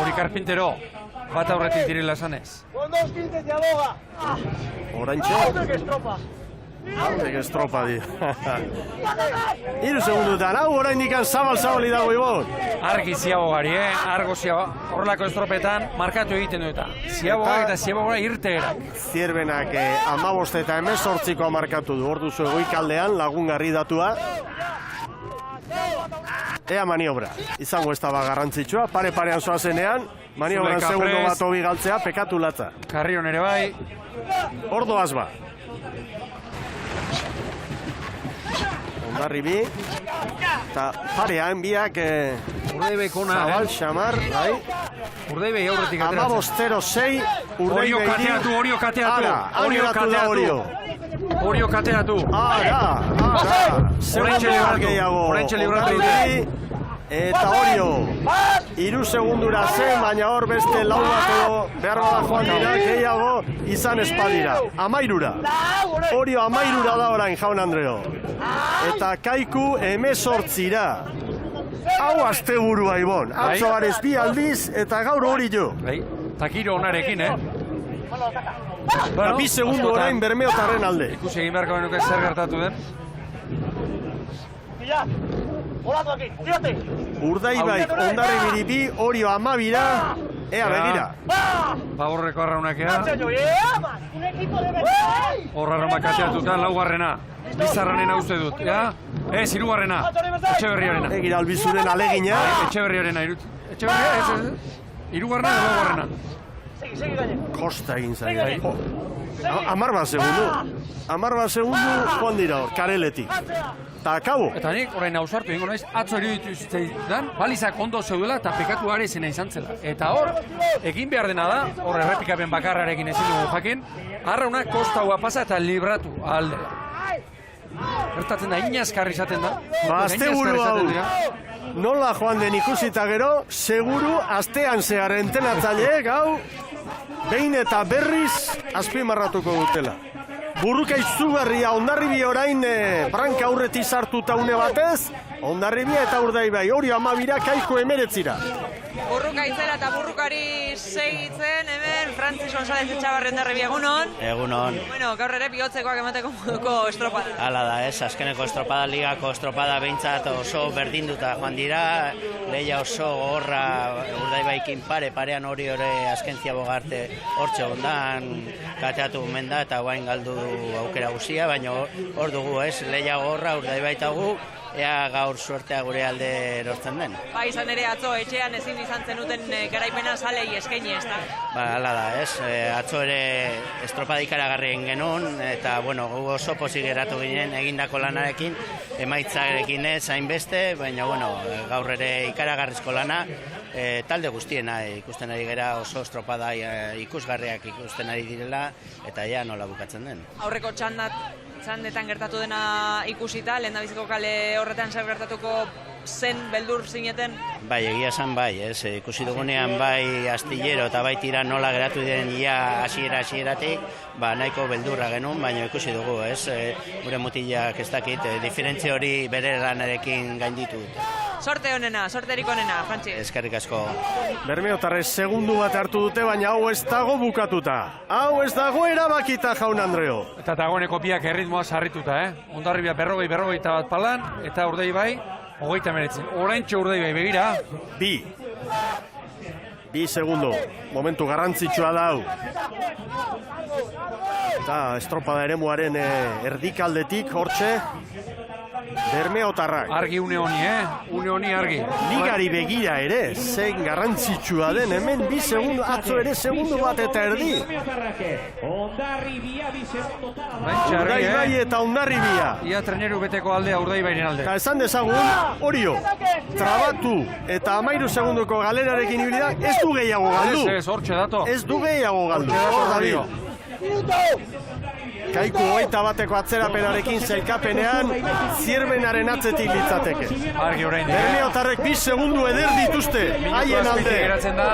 Hori Karpintero, bat aurretik direla esanez. Orantxe. Haurek estropa di. 3 segundutan, hau oraindik zabal-zabali dago Ibon. Argi ziabogari, argo ziabogari. Horrelako estropetan markatu egiten du eta. Ziabogari eta ziabogari irtegerak. Zierbenak 15 eta 18 markatu du. Hor duzu egoikaldean lagungarri datua. Ea maniobra. Izango ez da garrantzitsua. Pare-parean zoazenean. Maniobran segundo bat hobi galtzea, pekatu latza. Karrion ere bai. Ordoaz ba. Hondarribi. Eta parean biak Urdaibai kona, Zabal, Xamar, bai. Urdaibai aurretik ateratzen. 15-06, Orio kateatu. Orio kateatu. Orentxe libratu dute. Eta Orio. 3 segundura zen, baina hor beste lau bat edo behar bada joan dira, gehiago izan espadira. 13. Orio 13 da orain, jaun Andreo. Eta Kaiku 18. Hau asteburua Ibon. Atzo garez 2 aldiz eta gaur hori jo. Takiro onarekin, 2 segundu orain Bermeotarren alde. Ikusi egin beharko benuke zer gertatu den. Urdaibai, Hondarribiri 2, Orio 12, ea begira. Baborreko arraunakea. Horrarromak kateatuta, laugarrena. Bizarranena uste dut, Ez, 3garrena. Etxeberriarena. Egira albizuren alegina. Etxeberriarena. Etxeberria, 3garrena edo laugarrena. Kosta egin zaila. 10 segundu. 10 segundu joan dira hor, kareletik. Eta akabo. Eta nik orain ausartu egingo naiz, atzo eriditu zitzaidan, balizak ondo zeudela eta pekatu gare izena izan zela. Eta hor, egin behar dena da, hor errepikapen bakarrarekin ezin dugu jakin, arraunak kostaua pasa eta libratu aldela. Gertatzen da, inazkarri izaten da. Asteburu hau, nola joan den ikusita gero, seguru astean zehar entenatzaileek hau, behin eta berriz azpimarratuko dutela. Burruka izugarria Hondarribi orain branka aurretik sartuta une batez, Hondarribia eta Urdaibai, Orio 12, Kaiku 19. Burruka itzela eta burrukari segitzen, hemen Francis González Etxabarri Hondarribia, egunon. Egunon. Bueno, gaur ere bihotzekoak emateko moduko estropada. Hala da, ez, azkeneko estropada, ligako estropada behintzat oso berdinduta joan dira, lehia oso gogorra Urdaibaikin parean hori azkentzia bogarte hortxe ondan, kateatu menda eta guain galdu aukera guzia, baina hor dugu, ez, lehia gogorra Urdaibaitagu, ea gaur suertea gure alde erortzen den. Ba, izan ere atzo etxean ezin izan zenuten garaipena salei eskaini, ez da? Ba, hala da, ez, atzo ere estropada ikaragarri egin genuen, eta, bueno, gu oso pozik geratu ginen egindako lanarekin, emaitzarekin ez hainbeste, baina, bueno, gaur ere ikaragarrizko lana, talde guztiena ikusten ari gera, oso estropada ikusgarriak ikusten ari direla, eta ja nola bukatzen den. Aurreko txandetan gertatu dena ikusita, lehendabiziko kale horretan zer gertatuko zen beldur zineten? Bai, egia esan bai, ez, ikusi dugunean bai astillero eta bai tira nola geratu diren ia hasieratik, ba nahiko beldurra genuen, baina ikusi dugu, ez, gure mutilak ez dakit, diferentzia hori bere lanarekin gainditu dute. Sorte honena, sorterik honena, Frantzi. Eskerrik asko. Bermeotarrez segundu bat hartu dute, baina hau ez dago bukatuta. Hau ez dago erabakita, Jaun Andreo. Eta dagoeneko biak erritmoa sarrituta, Hondarribia 41 bat palan, eta Urdaibai 39. Oraintxe Urdaibai begira. Bi segundo. Momentu garrantzitsua da hau. Eta estropada eremuaren erdikaldetik hortxe. Bermeotarrak. Argi une honi, une honi argi. Ligari begira ere, zein garrantzitsua den, hemen bi segundo, atzo ere segundo bat eta erdi. Urdaibai eta Hondarribia. Ia treneru beteko aldea Urdaibairen alde. Eta esan dezagun, Orio, trabatu eta 13 segundoko galerarekin ibili da, ez du gehiago galdu. Ez, hortxe dato. Ez du gehiago galdu. Hor dabil. Kaiku 21 atzerapenarekin zelkapenean zierbenaren atzetik litzateke. Argi orain. Bermeotarrek 2 segundu eder dituzte haien alde. Geratzen da.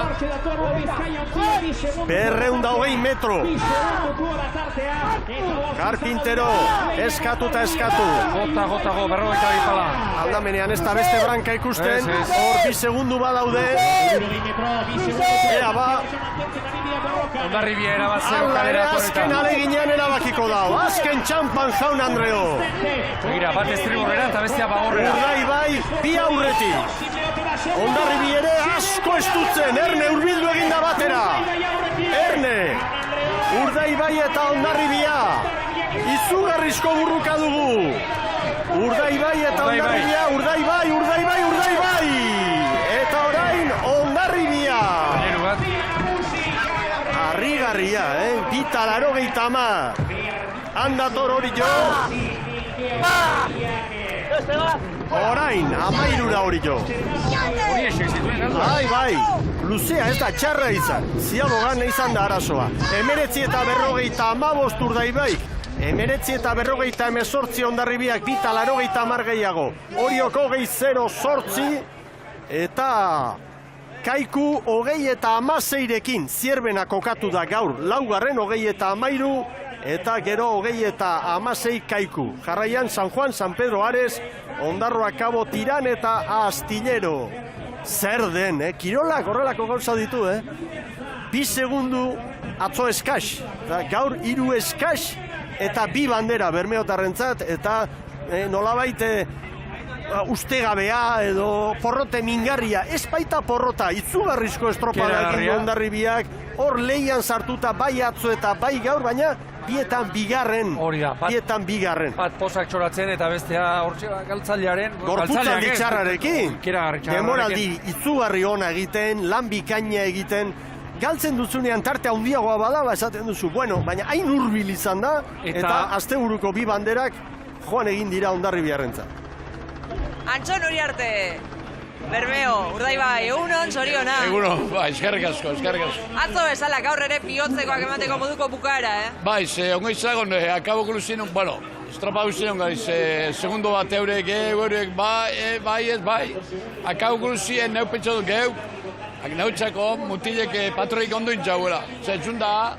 220 metro. Carpintero, eskatu eta eskatu. Gota, 42 pala. Aldamenean ez da beste branka ikusten. Hor 2 segundu badaude. Ea ba. Hondarribia erabat zero kalera azken aleginean erabakiko dago. Azken txampan, Jaun Andreo. Begira, bat estriborrera eta bestea bagorrera. Urdaibai bi aurretik. Hondarribia ere asko estutzen. Erne hurbildu eginda batera. Erne. Urdaibai eta Hondarribia. Izugarrizko burruka dugu. Urdaibai eta Hondarribia. Urdaibai. Eta orain Hondarribia. Harrigarria, Bita 80. Handator hori jo. Orain, 13 hori jo. Bai. Luzea ez da txarra izan. Ziabogan izan da arazoa. 19 eta 55 Urdaibaik. 19 eta 58 Hondarribiak Bita 80 gehiago. Orioko 0-8 eta Kaiku 20-16rekin Zierbena kokatu da gaur, laugarren 20-13 eta gero 20-16 Kaiku. Jarraian San Juan, San Pedro Ares, Ondarroa Kabo, Tiran eta Astillero. Zer den, Kirolak horrelako gauza ditu, 2 segundu atzo eskas, gaur 3 eskas eta 2 bandera Bermeotarrentzat eta nolabait ustegabea edo porrote mingarria, ez baita porrota, izugarrizko estropada egin Hondarribiak, hor leian sartuta bai atzo eta bai gaur, baina bietan bigarren. Hori da, bat posak txoratzen eta bestea hortxe galtzailearen. Gorputzaldi txarrarekin, demoraldi izugarri ona egiten, lan bikaina egiten, galtzen duzunean tarte handiagoa badaba esaten duzu, bueno, baina hain hurbil izan da, eta asteburuko 2 banderak joan egin dira Hondarribiarrentzat. Antxon Uriarte, Bermeo, Urdaibai, egunon, zoriona. Egunon, eskerrik asko. Atzo bezala, gaur ere bihotzekoak emateko moduko bukaera, Bai, ongo izagon, akaboko luzien, bueno, estropa guzien, segundo bat eurek, bai, akaboko luzien, neu pentsa dut geuk, neutxako mutilek patroik ondo intxauela. Zentsun da,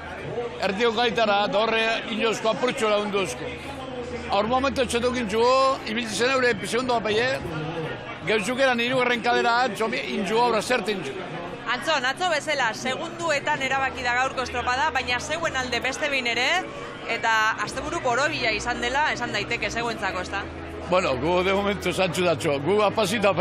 erdiok gaitara, horre inozko apurtxo launduzko. Aur momentu txetuk intxugo, ibiltzen eure segundo bat baie, geuzuk eran 3. kalera, intxugo aurra zerte intxugo. Atzo bezala, segunduetan erabaki da gaurko estropada, baina zeuen alde beste behin ere, eta asteburu borobila izan dela, esan daiteke zeuentzako, ez da? Bueno, gu de momento esantxu datxo, gu apasito,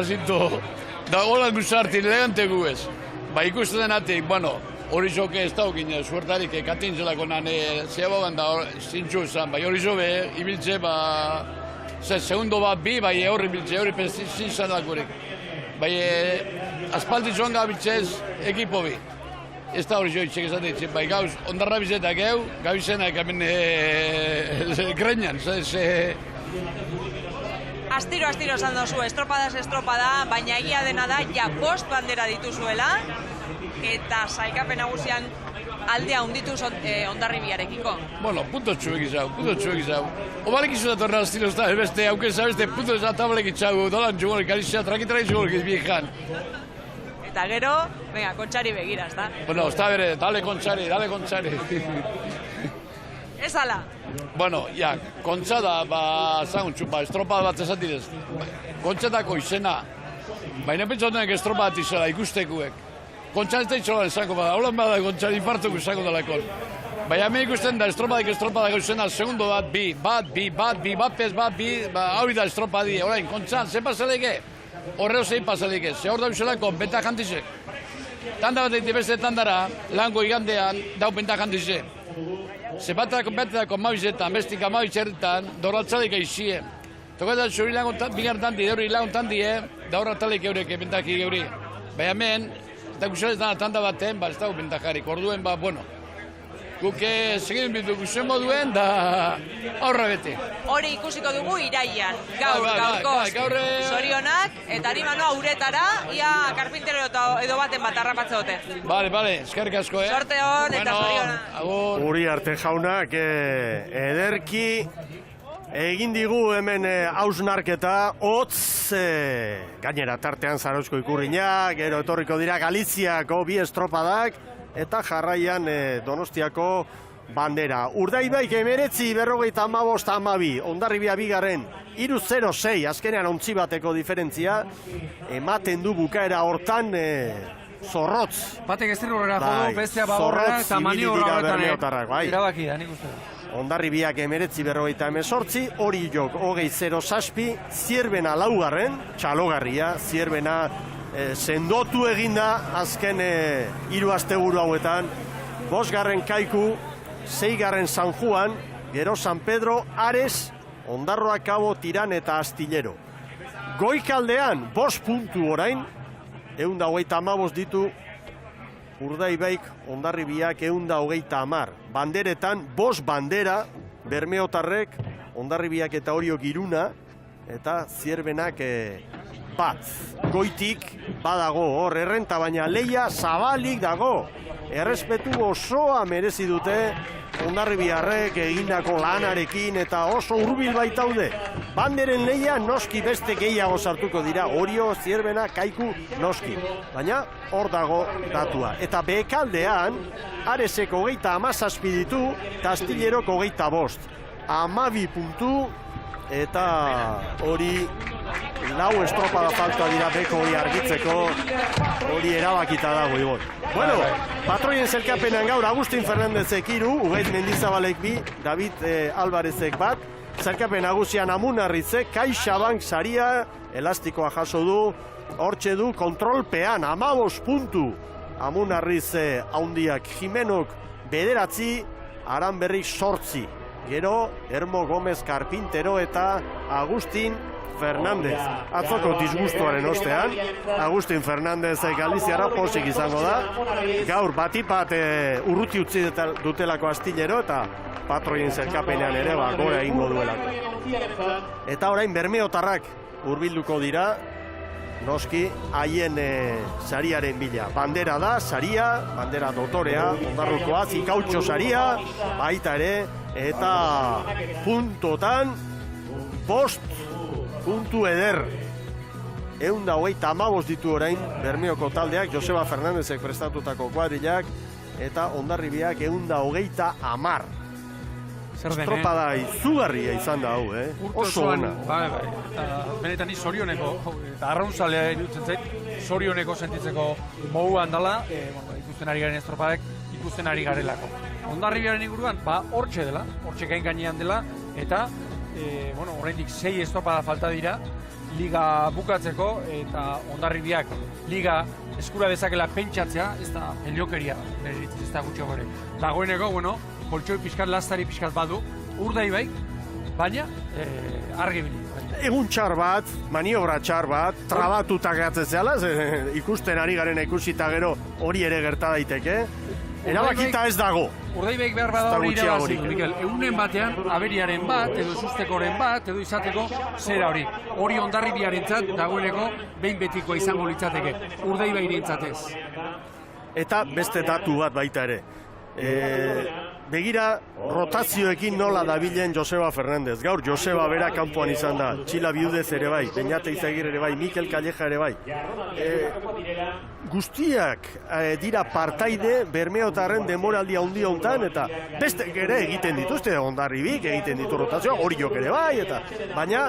da holan guzartin elegante gu ez. Ba ikusten denatik, bueno, hori zoke ez daukin, suertarik katintzelako nane zeabogan da zintxu esan, bai hori zobe, ibiltze, segundo bat bi, bai horri biltze, hori pestizin zan dakurik. Bai, aspaldi zoan gabitzez ekipo bi. Ez da hori joitzek esan ditzen, bai gauz, ondarra bizetak eu, gabizenak hemen greñan, Astiro esan dozu, estropada, baina egia dena da, ja bost bandera dituzuela, eta sailkapen nagusian aldea hundituz Hondarribiarekiko. Bueno, punto txuek izau. Obalek izu da torna astiro ez da, beste, aukeza beste, punto ez atabalek itxau, dolan txugolek, alizia, trakitara izugolek viejan. Eta gero, venga, Kontxari begira, ez da? Bueno, ez da bere, dale Kontxari. Ez ala? Bueno, ja, Kontxa da, zaguntxu, estropada bat esatirez. Kontxetako izena, baina pentsatzen estropada bat izela ikustekuek. Kontxa ez da itxolan esango bada, holan bada Kontxari infartuko esango dalakon. Baina hemen ikusten da estropada gauzena, segundo bat, bi, hori da estropadi, orain, Kontxan, ze pasaleke? Horreo zein pasaleke, ze hor da uselako, benta jantizek. Tanda bat egite beste tandara, lango igandean, dau benta jantizek. Ze batako mauzetan, bestik amabitzerretan, dorratzalik aizie. Tokatzen zuri lagun bigartan di, deuri lagun die, da horratalik eurek, bentaki geuri. Baina hemen, eta guztietan tanda baten, ez dago bentajarik, orduen, bueno. Guke segin bitu guzen moduen, da aurra bete. Hori ikusiko dugu iraian, gaurkoz. Zorionak, eta animanoa uretara, ia karpintero edo baten bat harrapatze dute. Bale, eskerrik asko, Sorte hon, eta zorionak. Uriarte jaunak, ederki egin digu hemen hausnarketa, hotz, gainera tartean Zarauzko ikurrina, gero etorriko dira Galiziako bi estropadak, eta jarraian Donostiako bandera. Urdaibaik 19:15-12, Hondarribia bigarren 3-0-6, azkenean ontzi bateko diferentzia, ematen du bukaera hortan zorrotz. Batek ez dirurera jodu, bestea baborra eta maniobra horretan erabaki da, nik uste. Hondarribiak 19:18, hori jok 20-0-6, Zierbena laugarren, txalogarria, Zierbena sendotu eginda azken 3 asteburu hauetan, 5. Kaiku, 6. San Juan, gero San Pedro, Ares, Ondarroa, Kabo, Tiran eta Astillero. Goikaldean 5 puntu orain, 125 ditu Urdaibaik, Hondarribiak 130. Banderetan 5 bandera, Bermeotarrek, Hondarribiak eta Oriok Iruna, eta Zierbenak bat. Goitik badago hor errenta, baina leia zabalik dago. Errespetu osoa merezi dute Hondarribiarrek egindako lanarekin eta oso hurbil baitaude. Banderen leia noski beste gehiago sartuko dira, Orio, Zierbena, Kaiku, noski. Baina hor dago datua. Eta bekaldean, Aresek 37 ditu, Tastillerok 25. 12 puntu, eta hori 4 estropada falta dira beko hori argitzeko, hori erabakita dago Ibon. Bueno, patroien zelkapenean gaur Agustin Fernandezek 3, Ugait Mendizabalek 2, David Alvarezek 1, zelkapen nagusian Amunarrizek, CaixaBank saria, elastikoa jaso du, hortxe du kontrolpean, 15 puntu, Amunarriz haundiak, Jimenok 9, Aranberrik 8. Gero, Hermo Gomez Carpintero eta Agustin Fernandez. Atzoko disgustuaren ostean, Agustin Fernandez Galiziarra posik izango da. Gaur batipat urruti utzi dutelako Astillero eta patroien zelkapenean ere gora egingo duelako. Eta orain Bermeotarrak hurbilduko dira, noski haien sariaren bila. Bandera da, saria, bandera dotorea, Ondarrukoa, Zikautxo saria, baita ere, eta puntotan 5 puntu eder. 125 ditu orain Bermeoko taldeak, Joseba Fernandezek prestatutako kuadrilak, eta Hondarribiak 130. Zer den, estropada izugarria izan da hau, oso ona. Bai, eta benetan ni zorioneko, eta arraunzalea iruditzen zait, zorioneko sentitzeko moduan dela, ikusten ari garen estropadek, ikusten ari garelako. Hondarribiaren inguruan, hortxe dela, hortxe gainean dela, eta, oraindik 6 estropada falta dira, liga bukatzeko, eta Hondarribiak liga eskura dezakela pentsatzea, ez da peliokeria, ez da gutxo gore. Dagoeneko, poltsoi pixkat, lastari pixkat badu, Urdaibai, baina argi bini. Egun txar bat, maniobra txar bat, trabatuta gehatzen zehala, ikusten ari garen ikusita gero hori ere gerta daiteke. Erabakita ez dago. Urdaibaik behar bada hori irabazitu, Mikel. Egunen batean, aberiaren bat, edo sustekoren bat, edo izateko zera hori. Hori Hondarribiarentzat dagoeneko behin betikoa izango litzateke. Urdaibairentzat ez. Eta beste datu bat baita ere. Begira, rotazioekin nola dabilen Joseba Fernandez. Gaur Joseba bera kanpoan izan da. Txila Biudez ere bai, Beñate Izagir ere bai, Mikel Calleja ere bai. Guztiak dira partaide Bermeotarren demoraldia handi hontan, eta beste ere egiten dituzte, Hondarribik egiten ditu rotazioa, Oriok ere bai, baina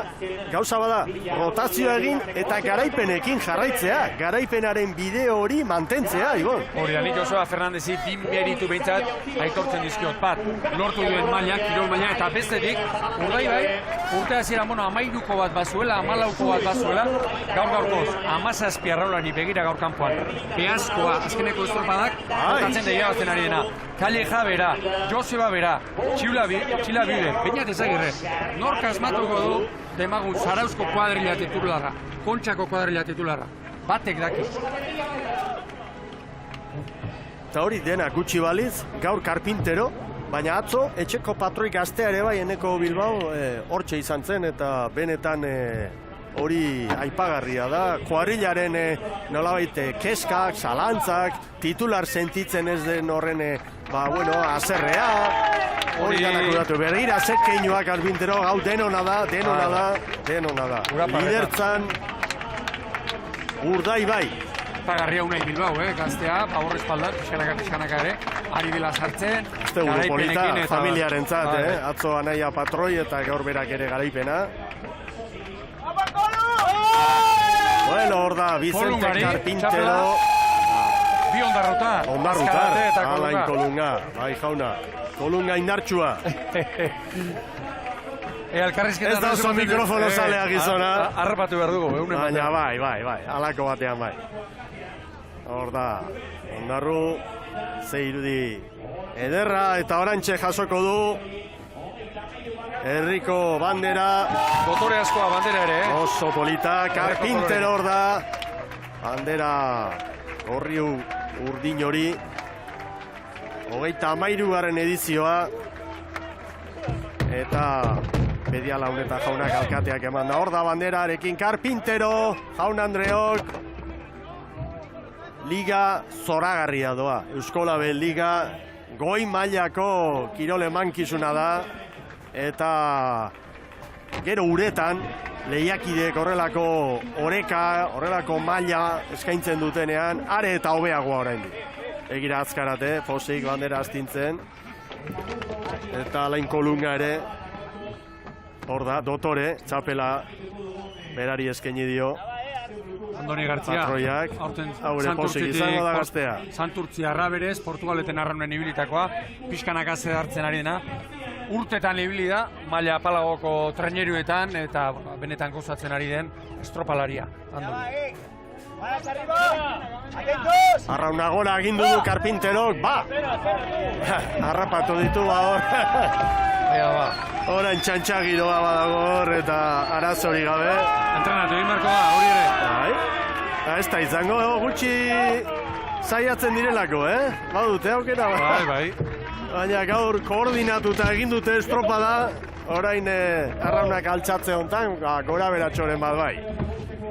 gauza bada, rotazioa egin eta garaipenekin jarraitzea, garaipenaren bideo hori mantentzea, Ibon. Hori da, nik Joseba Fernandezi bi meritu behintzat aitortzen dizkiot. Bat, lortu duen maila, kirol maila, eta bestetik, Urdaibai, urte hasiera, 13ko bat bazuela, 14ko bat bazuela, gaur-gaurkoz, 17 arraulari begira gaur kanpoan. Beazkoa, azkeneko estropadak, jokatzen da irabazten ari dena. Calleja bera, Joseba bera, Txila Bide, Beñat Ezagirre, nork asmatuko du demagun Zarauzko kuadrilla titularra, Kontxako kuadrilla titularra, batek daki. Eta hori dena gutxi baliz, gaur Karpintero, baina atzo, etxeko patroi gaztea ere bai, Eneko Bilbao, hortxe izan zen, eta benetan hori aipagarria da. Kuadrillaren nolabait keskak, zalantzak, titular sentitzen ez den horren, azerrea, hori ganak udatu. Begira, zekeinuak Karpintero, gau denona da. Lidertzan, Urdaibai. Pagarria unai Bilbao, gaztea, horre espaldar, pixkanaka ere, ari dela sartzen, garaipenekin eta familiaren zat, atzo anaia patroi eta gaur berak ere garaipena. Bueno, hor da, Vicente Karpintero. Bi ondarrutar. Alain Kolunga, bai jauna, Kolunga indartsua. Ez da oso mikrofono zalea gizona. Arrapatu behar dugu, egunen batean. Baina bai, alako batean bai. Hor da, Ondarru, ze irudi ederra eta orantxe jasoko du. Herriko bandera. Dotore askoa bandera ere, Oso polita, Karpintero hor da. Bandera horri urdin hori. 33. edizioa. Eta Bedia Launeta jaunak alkateak eman da. Hor da banderarekin Karpintero, jaun Andreok. Liga zoragarria doa. Euskolabel Liga goi mailako kirol emankizuna da. Eta gero uretan lehiakideek horrelako oreka, horrelako maila eskaintzen dutenean, are eta hobeagoa oraindik. Egira azkarate, Fosik bandera astintzen. Eta Alain Kolunga ere, hor da, Dotore, txapela berari eskaini dio. Andoni Gartzia, Santurtzi Arraberez, Portugaleten arraunen ibilitakoa, pixkanaka zedartzen ari dena. Urtetan ibili da, maila apalagoko treneruetan, eta benetan gozatzen ari den estropalaria. Arrauna gora agindu du Karpinterok, harrapatu ditu hor. Horan txantxagiroa badago hor eta arazori gabe. Entrenatu egin marko da, hori ere. Ez da izango, gutxi saiatzen direlako, badute aukera. Bai. Baina gaur koordinatuta egin dute estropada, orain arraunak altxatze honetan, gora beratxoren bat bai.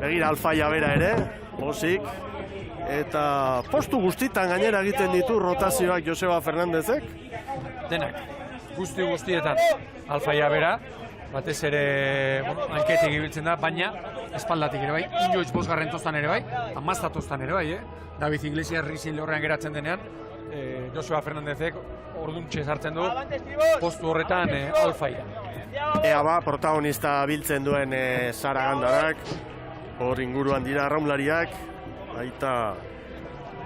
Begira Alfaia bera ere, Bosik, eta postu guztitan gainera egiten ditu rotazioak Joseba Fernandezek. Denak, guztietan Alfaia bera, batez ere hanketik ibiltzen da, baina espaldatik ere bai, inoiz 5. tostan ere bai, 17. tostan ere bai, David Iglesias Rizil horrean geratzen denean, Joseba Fernandezek orduntxe sartzen du postu horretan alfaia. Ea ba, protagonista biltzen duen Sara Gandarak, hor inguruan dira arraunlariak, baita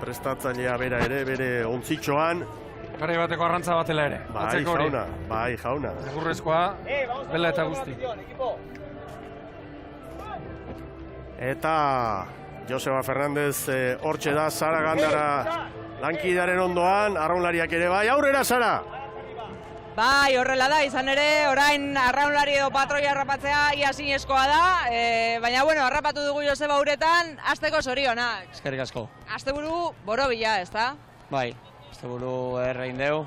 prestatzailea bera ere, bere ontzitxoan. Garai bateko arrantza batela ere. Bai, jauna. Egurrezkoa, bela eta guzti. Eta Joseba Fernandez hortxe da, Sara Gandara lankidaren ondoan, arraunlariak ere bai, aurrera Sara! Bai, horrela da, izan ere, orain arraunlari edo patroia harrapatzea ia zinezkoa da, baina, bueno, harrapatu dugu Joseba uretan, asteko zorionak. Eskerrik asko. Asteburu borobila, ez da? Bai, asteburu errein deu,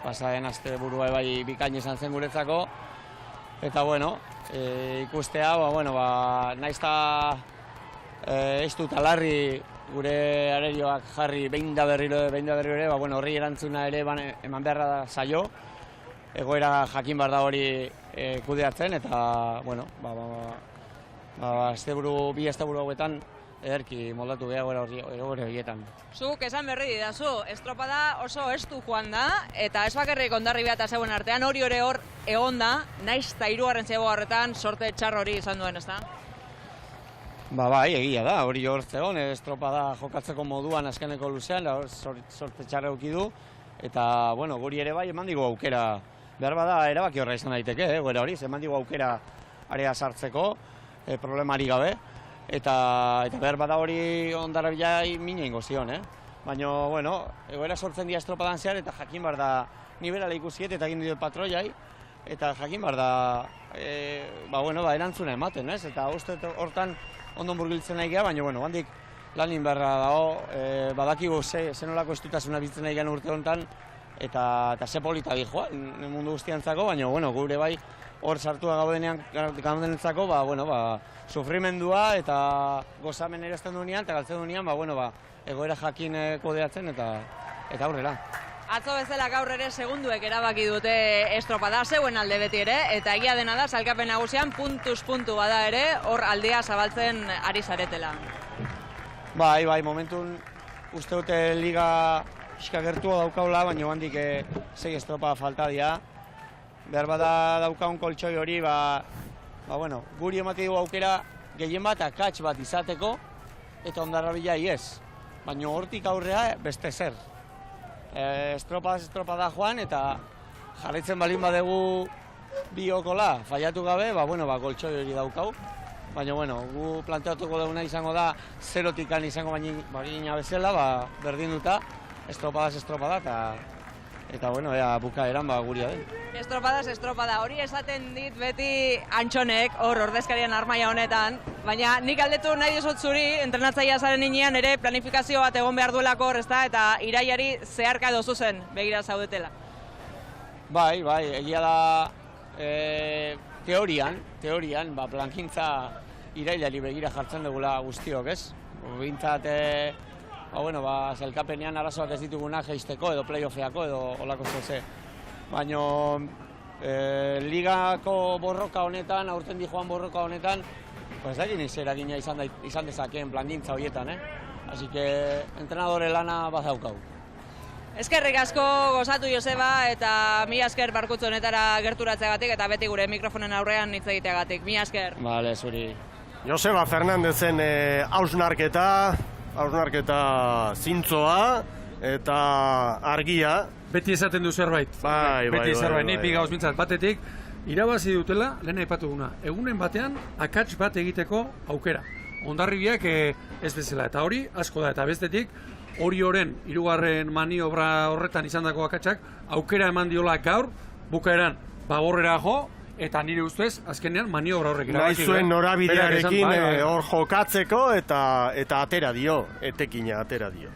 pasaren asteburua bai bikain izan zen guretzako, eta, bueno, ikustea, naizta ez dut alarri gure arerioak jarri behin da berriro ere, horri erantzuna ere eman beharra da zaio, egoera jakin behar da hori kudeatzen, eta, bi asteburu hauetan ederki moldatu gehiago egoera horietan. Zuk esan berri didazu, estropada oso estu joan da, eta ez bakarrik Hondarribia eta zeuen artean hori hor egon da, naiz eta hirugarren zebogarretan sorte txar hori izan duen, ez da? Bai, egia da, hori hor zegoen, estropada jokatzeko moduan azkeneko luzean, sorte txar eduki du, eta, guri ere bai eman digu aukera, behar bada erabaki horra izan daiteke, goera hori, eman digu aukera area sartzeko, problemari gabe, eta behar bada hori Hondarribia mina ingo zion, baina, egoera sortzen dira estropadan zehar, eta jakin behar da niberala ikusiet eta egin diot patroiai, eta jakin behar da, erantzuna ematen, eta uste hortan ondon burgiltzen nahi geha, baina, handik lanin beharra dago, badakigu zenolako estutasuna biltzen nahi gehan urte honetan, eta ze polita joan mundu guztiantzako, baina, gure bai hor sartua gaudenentzako, sufrimendua eta gozamen erazten duenean, eta galtzen duenean, egoera jakin kodeatzen eta aurrera. Atzo bezala gaur ere segunduek erabaki dute estropada, zeuen alde beti ere, eta egia dena da, sailkapen nagusian puntuz puntu bada ere, hor aldea zabaltzen ari zaretela. Bai, momentun uste dute liga pixka gertua daukaula, baina handik 6 estropada falta dira. Behar bada daukaun koltsoi hori, guri emate dugu aukera gehien bat akats bat izateko, eta Hondarribia ez. Baina hortik aurrea beste zer. Estropada joan, eta jarraitzen balin badegu biokola, faiatu gabe, koltsoi hori daukau. Baina, gu planteatuko duguna izango da, zerotikan izango bagina bezala, berdinduta, estropada, eta, bukaeran guria den. Estropada, hori esaten dit beti Antxonek, hor ordezkarien armaia honetan, baina nik aldetu nahi dizut zuri, entrenatzailea zaren inean ere planifikazio bat egon behar duelako hor, eta iraiari zeharka edo zuzen begira zaudetela. Bai, egia da teorian, plankintza irailari begira jartzen dugula guztiok, ez? Bintzat, sailkapenean arazoak ez dituguna jeisteko edo playoffeako edo olako zeze. Baina ligako borroka honetan, aurten di joan borroka honetan, ez da egin eragina izan dezakeen plangintza horietan, Así que entrenadore lana bazaukau. Eskerrik asko gozatu Joseba, eta mila esker barkutzu honetara gerturatzeagatik, eta beti gure mikrofonen aurrean hitz egiteagatik. Mila esker. Bale, zuri. Joseba Fernandezen hausnarketa zintzoa eta argia. Beti esaten du zerbait. Beti zerbait, nipi gauz mintzat. Batetik, irabazi dutela, lehen aipatu duguna, egunen batean akats bat egiteko aukera. Hondarribiak ez bezala, eta hori asko da, eta bestetik, hori horren, hirugarren maniobra horretan izandako akatsak, aukera eman diola gaur, bukaeran, bagorrera jo, eta nire ustez, azkenean maniobra horrek nahi zuen norabidearekin hor jokatzeko, eta atera dio, etekina atera dio.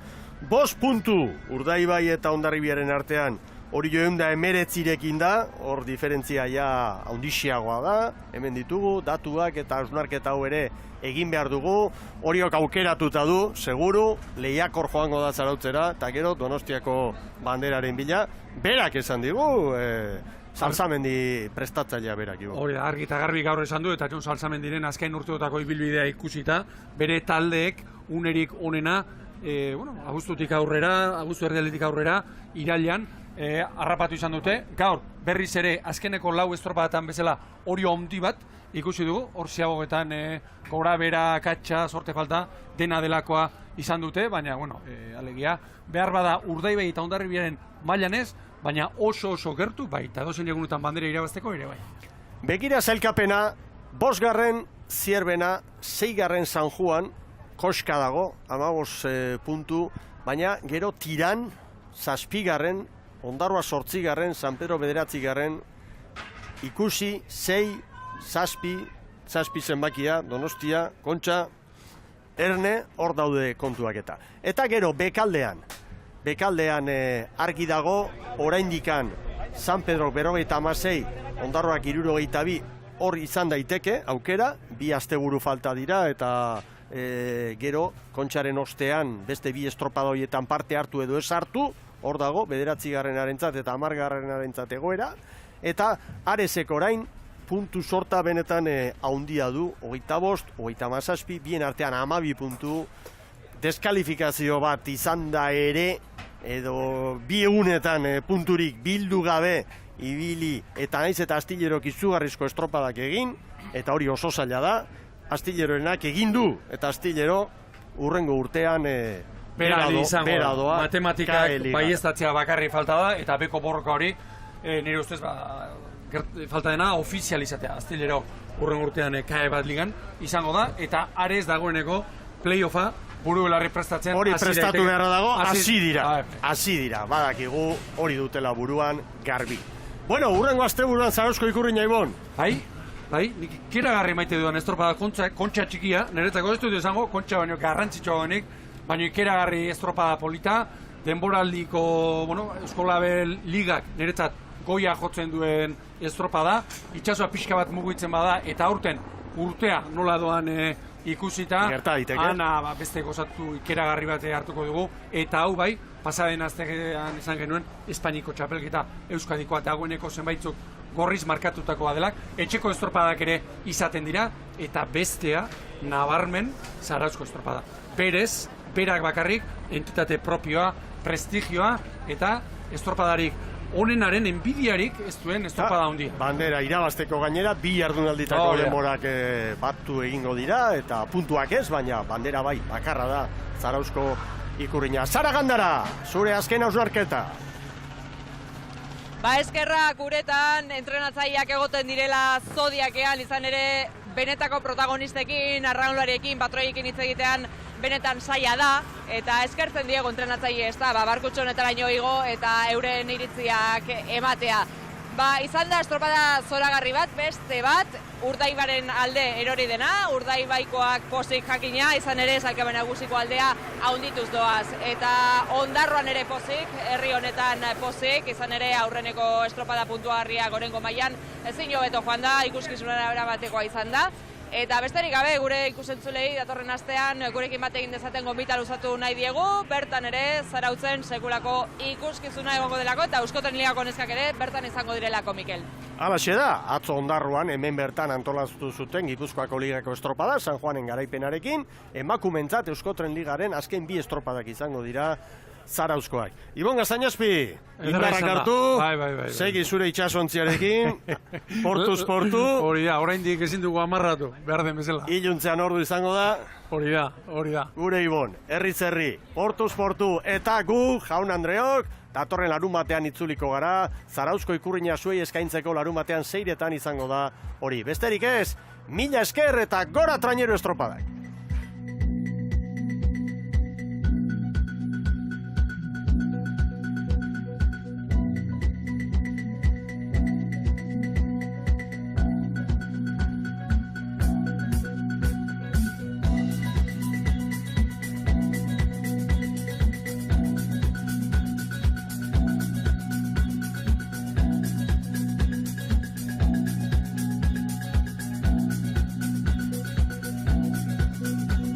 5 puntu Urdaibai eta Hondarribiaren artean, hori joen da 19 da, hor diferentzia ja haundixiagoa da, hemen ditugu, datuak eta hausnarketa hau ere egin behar dugu, horiok aukeratuta du, seguru, lehiakor joango da Zarautzera, eta gero Donostiako banderaren bila, berak esan digu, Salsamendi prestatzailea berak. Hori da, argi eta garbi gaur esan du, eta Salsamendiren azken urteotako ibilbidea ikusita, bere taldeek unerik onena abuztutik aurrera, abuztu erdialetik aurrera, irailean, harrapatu izan dute. Gaur, berriz ere, azkeneko lau estropadatan bezala hori handi bat, ikusi dugu, hor ziagogetan gora bera, katxa, sorte falta, dena delakoa izan dute, baina, alegia, behar bada Urdaibai eta Hondarribiaren mailan ez, baina oso gertu, bai, eta dozen egunetan bandera irabazteko ere bai. Begira sailkapena, 5. Zierbena, 6. San Juan, koska dago, 15 puntu, baina gero Tiran, 7. Ondarroa 8. San Pedro 9. Ikusi, 6, 7 zenbakia, Donostia, Kontxa, Erne, hor daude kontuak eta. Eta gero, bekaldean argi dago, oraindikan San Pedro 56, Ondarroak 62, hor izan daiteke, aukera, 2 asteburu falta dira, eta gero, Kontxaren ostean, beste 2 estropada horietan parte hartu edo ez hartu, hor dago, 9. eta 10. egoera, eta Arezek orain, puntu sorta benetan haundia du, 25, 37, bien artean 12 puntu, deskalifikazio bat izan da ere, edo 2 egunetan punturik bildu gabe ibili, eta naiz eta Astilleroak izugarrizko estropadak egin, eta hori oso zaila da, Astilleroenak egin du, eta Astillero urrengo urtean bera doa. Matematikak baieztatzea bakarri falta da, eta beko borroka hori, nire ustez, falta dena ofizializatea. Astillero urrengo urtean KAE bat ligan izango da, eta Ares dagoeneko playoffa buru belarri prestatzen. Hori prestatu beharra dago, hasi dira, badakigu hori dutela buruan garbi. Bueno, urrengo asteburuan Zarauzko Ikurriña Ibon. Bai, nik ikeragarri maite dudan estropada kontxa txikia, niretzako ez dut izango, kontxa baino garrantzitsuagoenik, baino ikeragarri estropada polita, denboraldiko, Euskolabel ligak niretzat goia jotzen duen estropada, itxasoa pixka bat mugitzen bada, eta aurten urtea nola doan ikusita, ana beste gozatu ikeragarri bat hartuko dugu, eta hau bai, pasaden astean izan genuen Espainiko txapelketa Euskadikoa eta dagoeneko zenbaitzuk gorriz markatutakoa delak, etxeko estropadak ere izaten dira, eta bestea nabarmen Zarauzko estropada. Berez, berak bakarrik, entitate propioa, prestigioa, eta estropadarik onenaren enbidiarik ez duen estropada handia. Bandera irabazteko gainera, 2 jardunalditako denborak batu egingo dira, eta puntuak ez, baina bandera bai, bakarra da Zarauzko Ikurriña. Sara Gandara, zure azken hausnarketa. Eskerrak guretan entrenatzaileak egoten direla zodiakean, izan ere benetako protagonistekin, arraunlariekin, patroiekin hitz egitean benetan zaila da, eta eskertzen diego entrenatzaile ez da, barkutxo honetaraino igo eta euren iritziak ematea. Izan da estropada zoragarri bat, beste bat, Urdaibaren alde erori dena, Urdaibaikoak pozik jakina, izan ere sailkapen nagusiko aldea haundituz doaz. Eta Ondarroan ere pozik, herri honetan pozik, izan ere aurreneko estropada puntuarria gorengo mailan ezin hobeto joan da, ikuskizunera erabatekoa izan da. Eta besterik gabe, gure ikusentzulei datorren astean gurekin bat egin dezaten gonbita luzatu nahi diegu, bertan ere Zarautzen sekulako ikuskizuna egongo delako, eta Euskotren Ligako neskak ere bertan izango direlako, Mikel. Halaxe da, atzo Ondarroan hemen bertan antolatu zuten Gipuzkoako Ligako estropada, San Juanen garaipenarekin, emakumentzat Euskotren Ligaren azken 2 estropadak izango dira Zarauzkoak. Ibon Gaztañazpi, indarrak hartu, segi zure itxasontziarekin, portuz portu. Hori da, oraindik ezin dugu amarratu, behar den bezala. Iluntzean ordu izango da. Hori da. Gure Ibon, herriz herri, portuz portu, eta gu, jaun Andreok, datorren larun batean itzuliko gara, Zarauzko Ikurriña zuei eskaintzeko larun batean 6etan izango da hori. Besterik ez, mila esker eta gora trainero estropadak.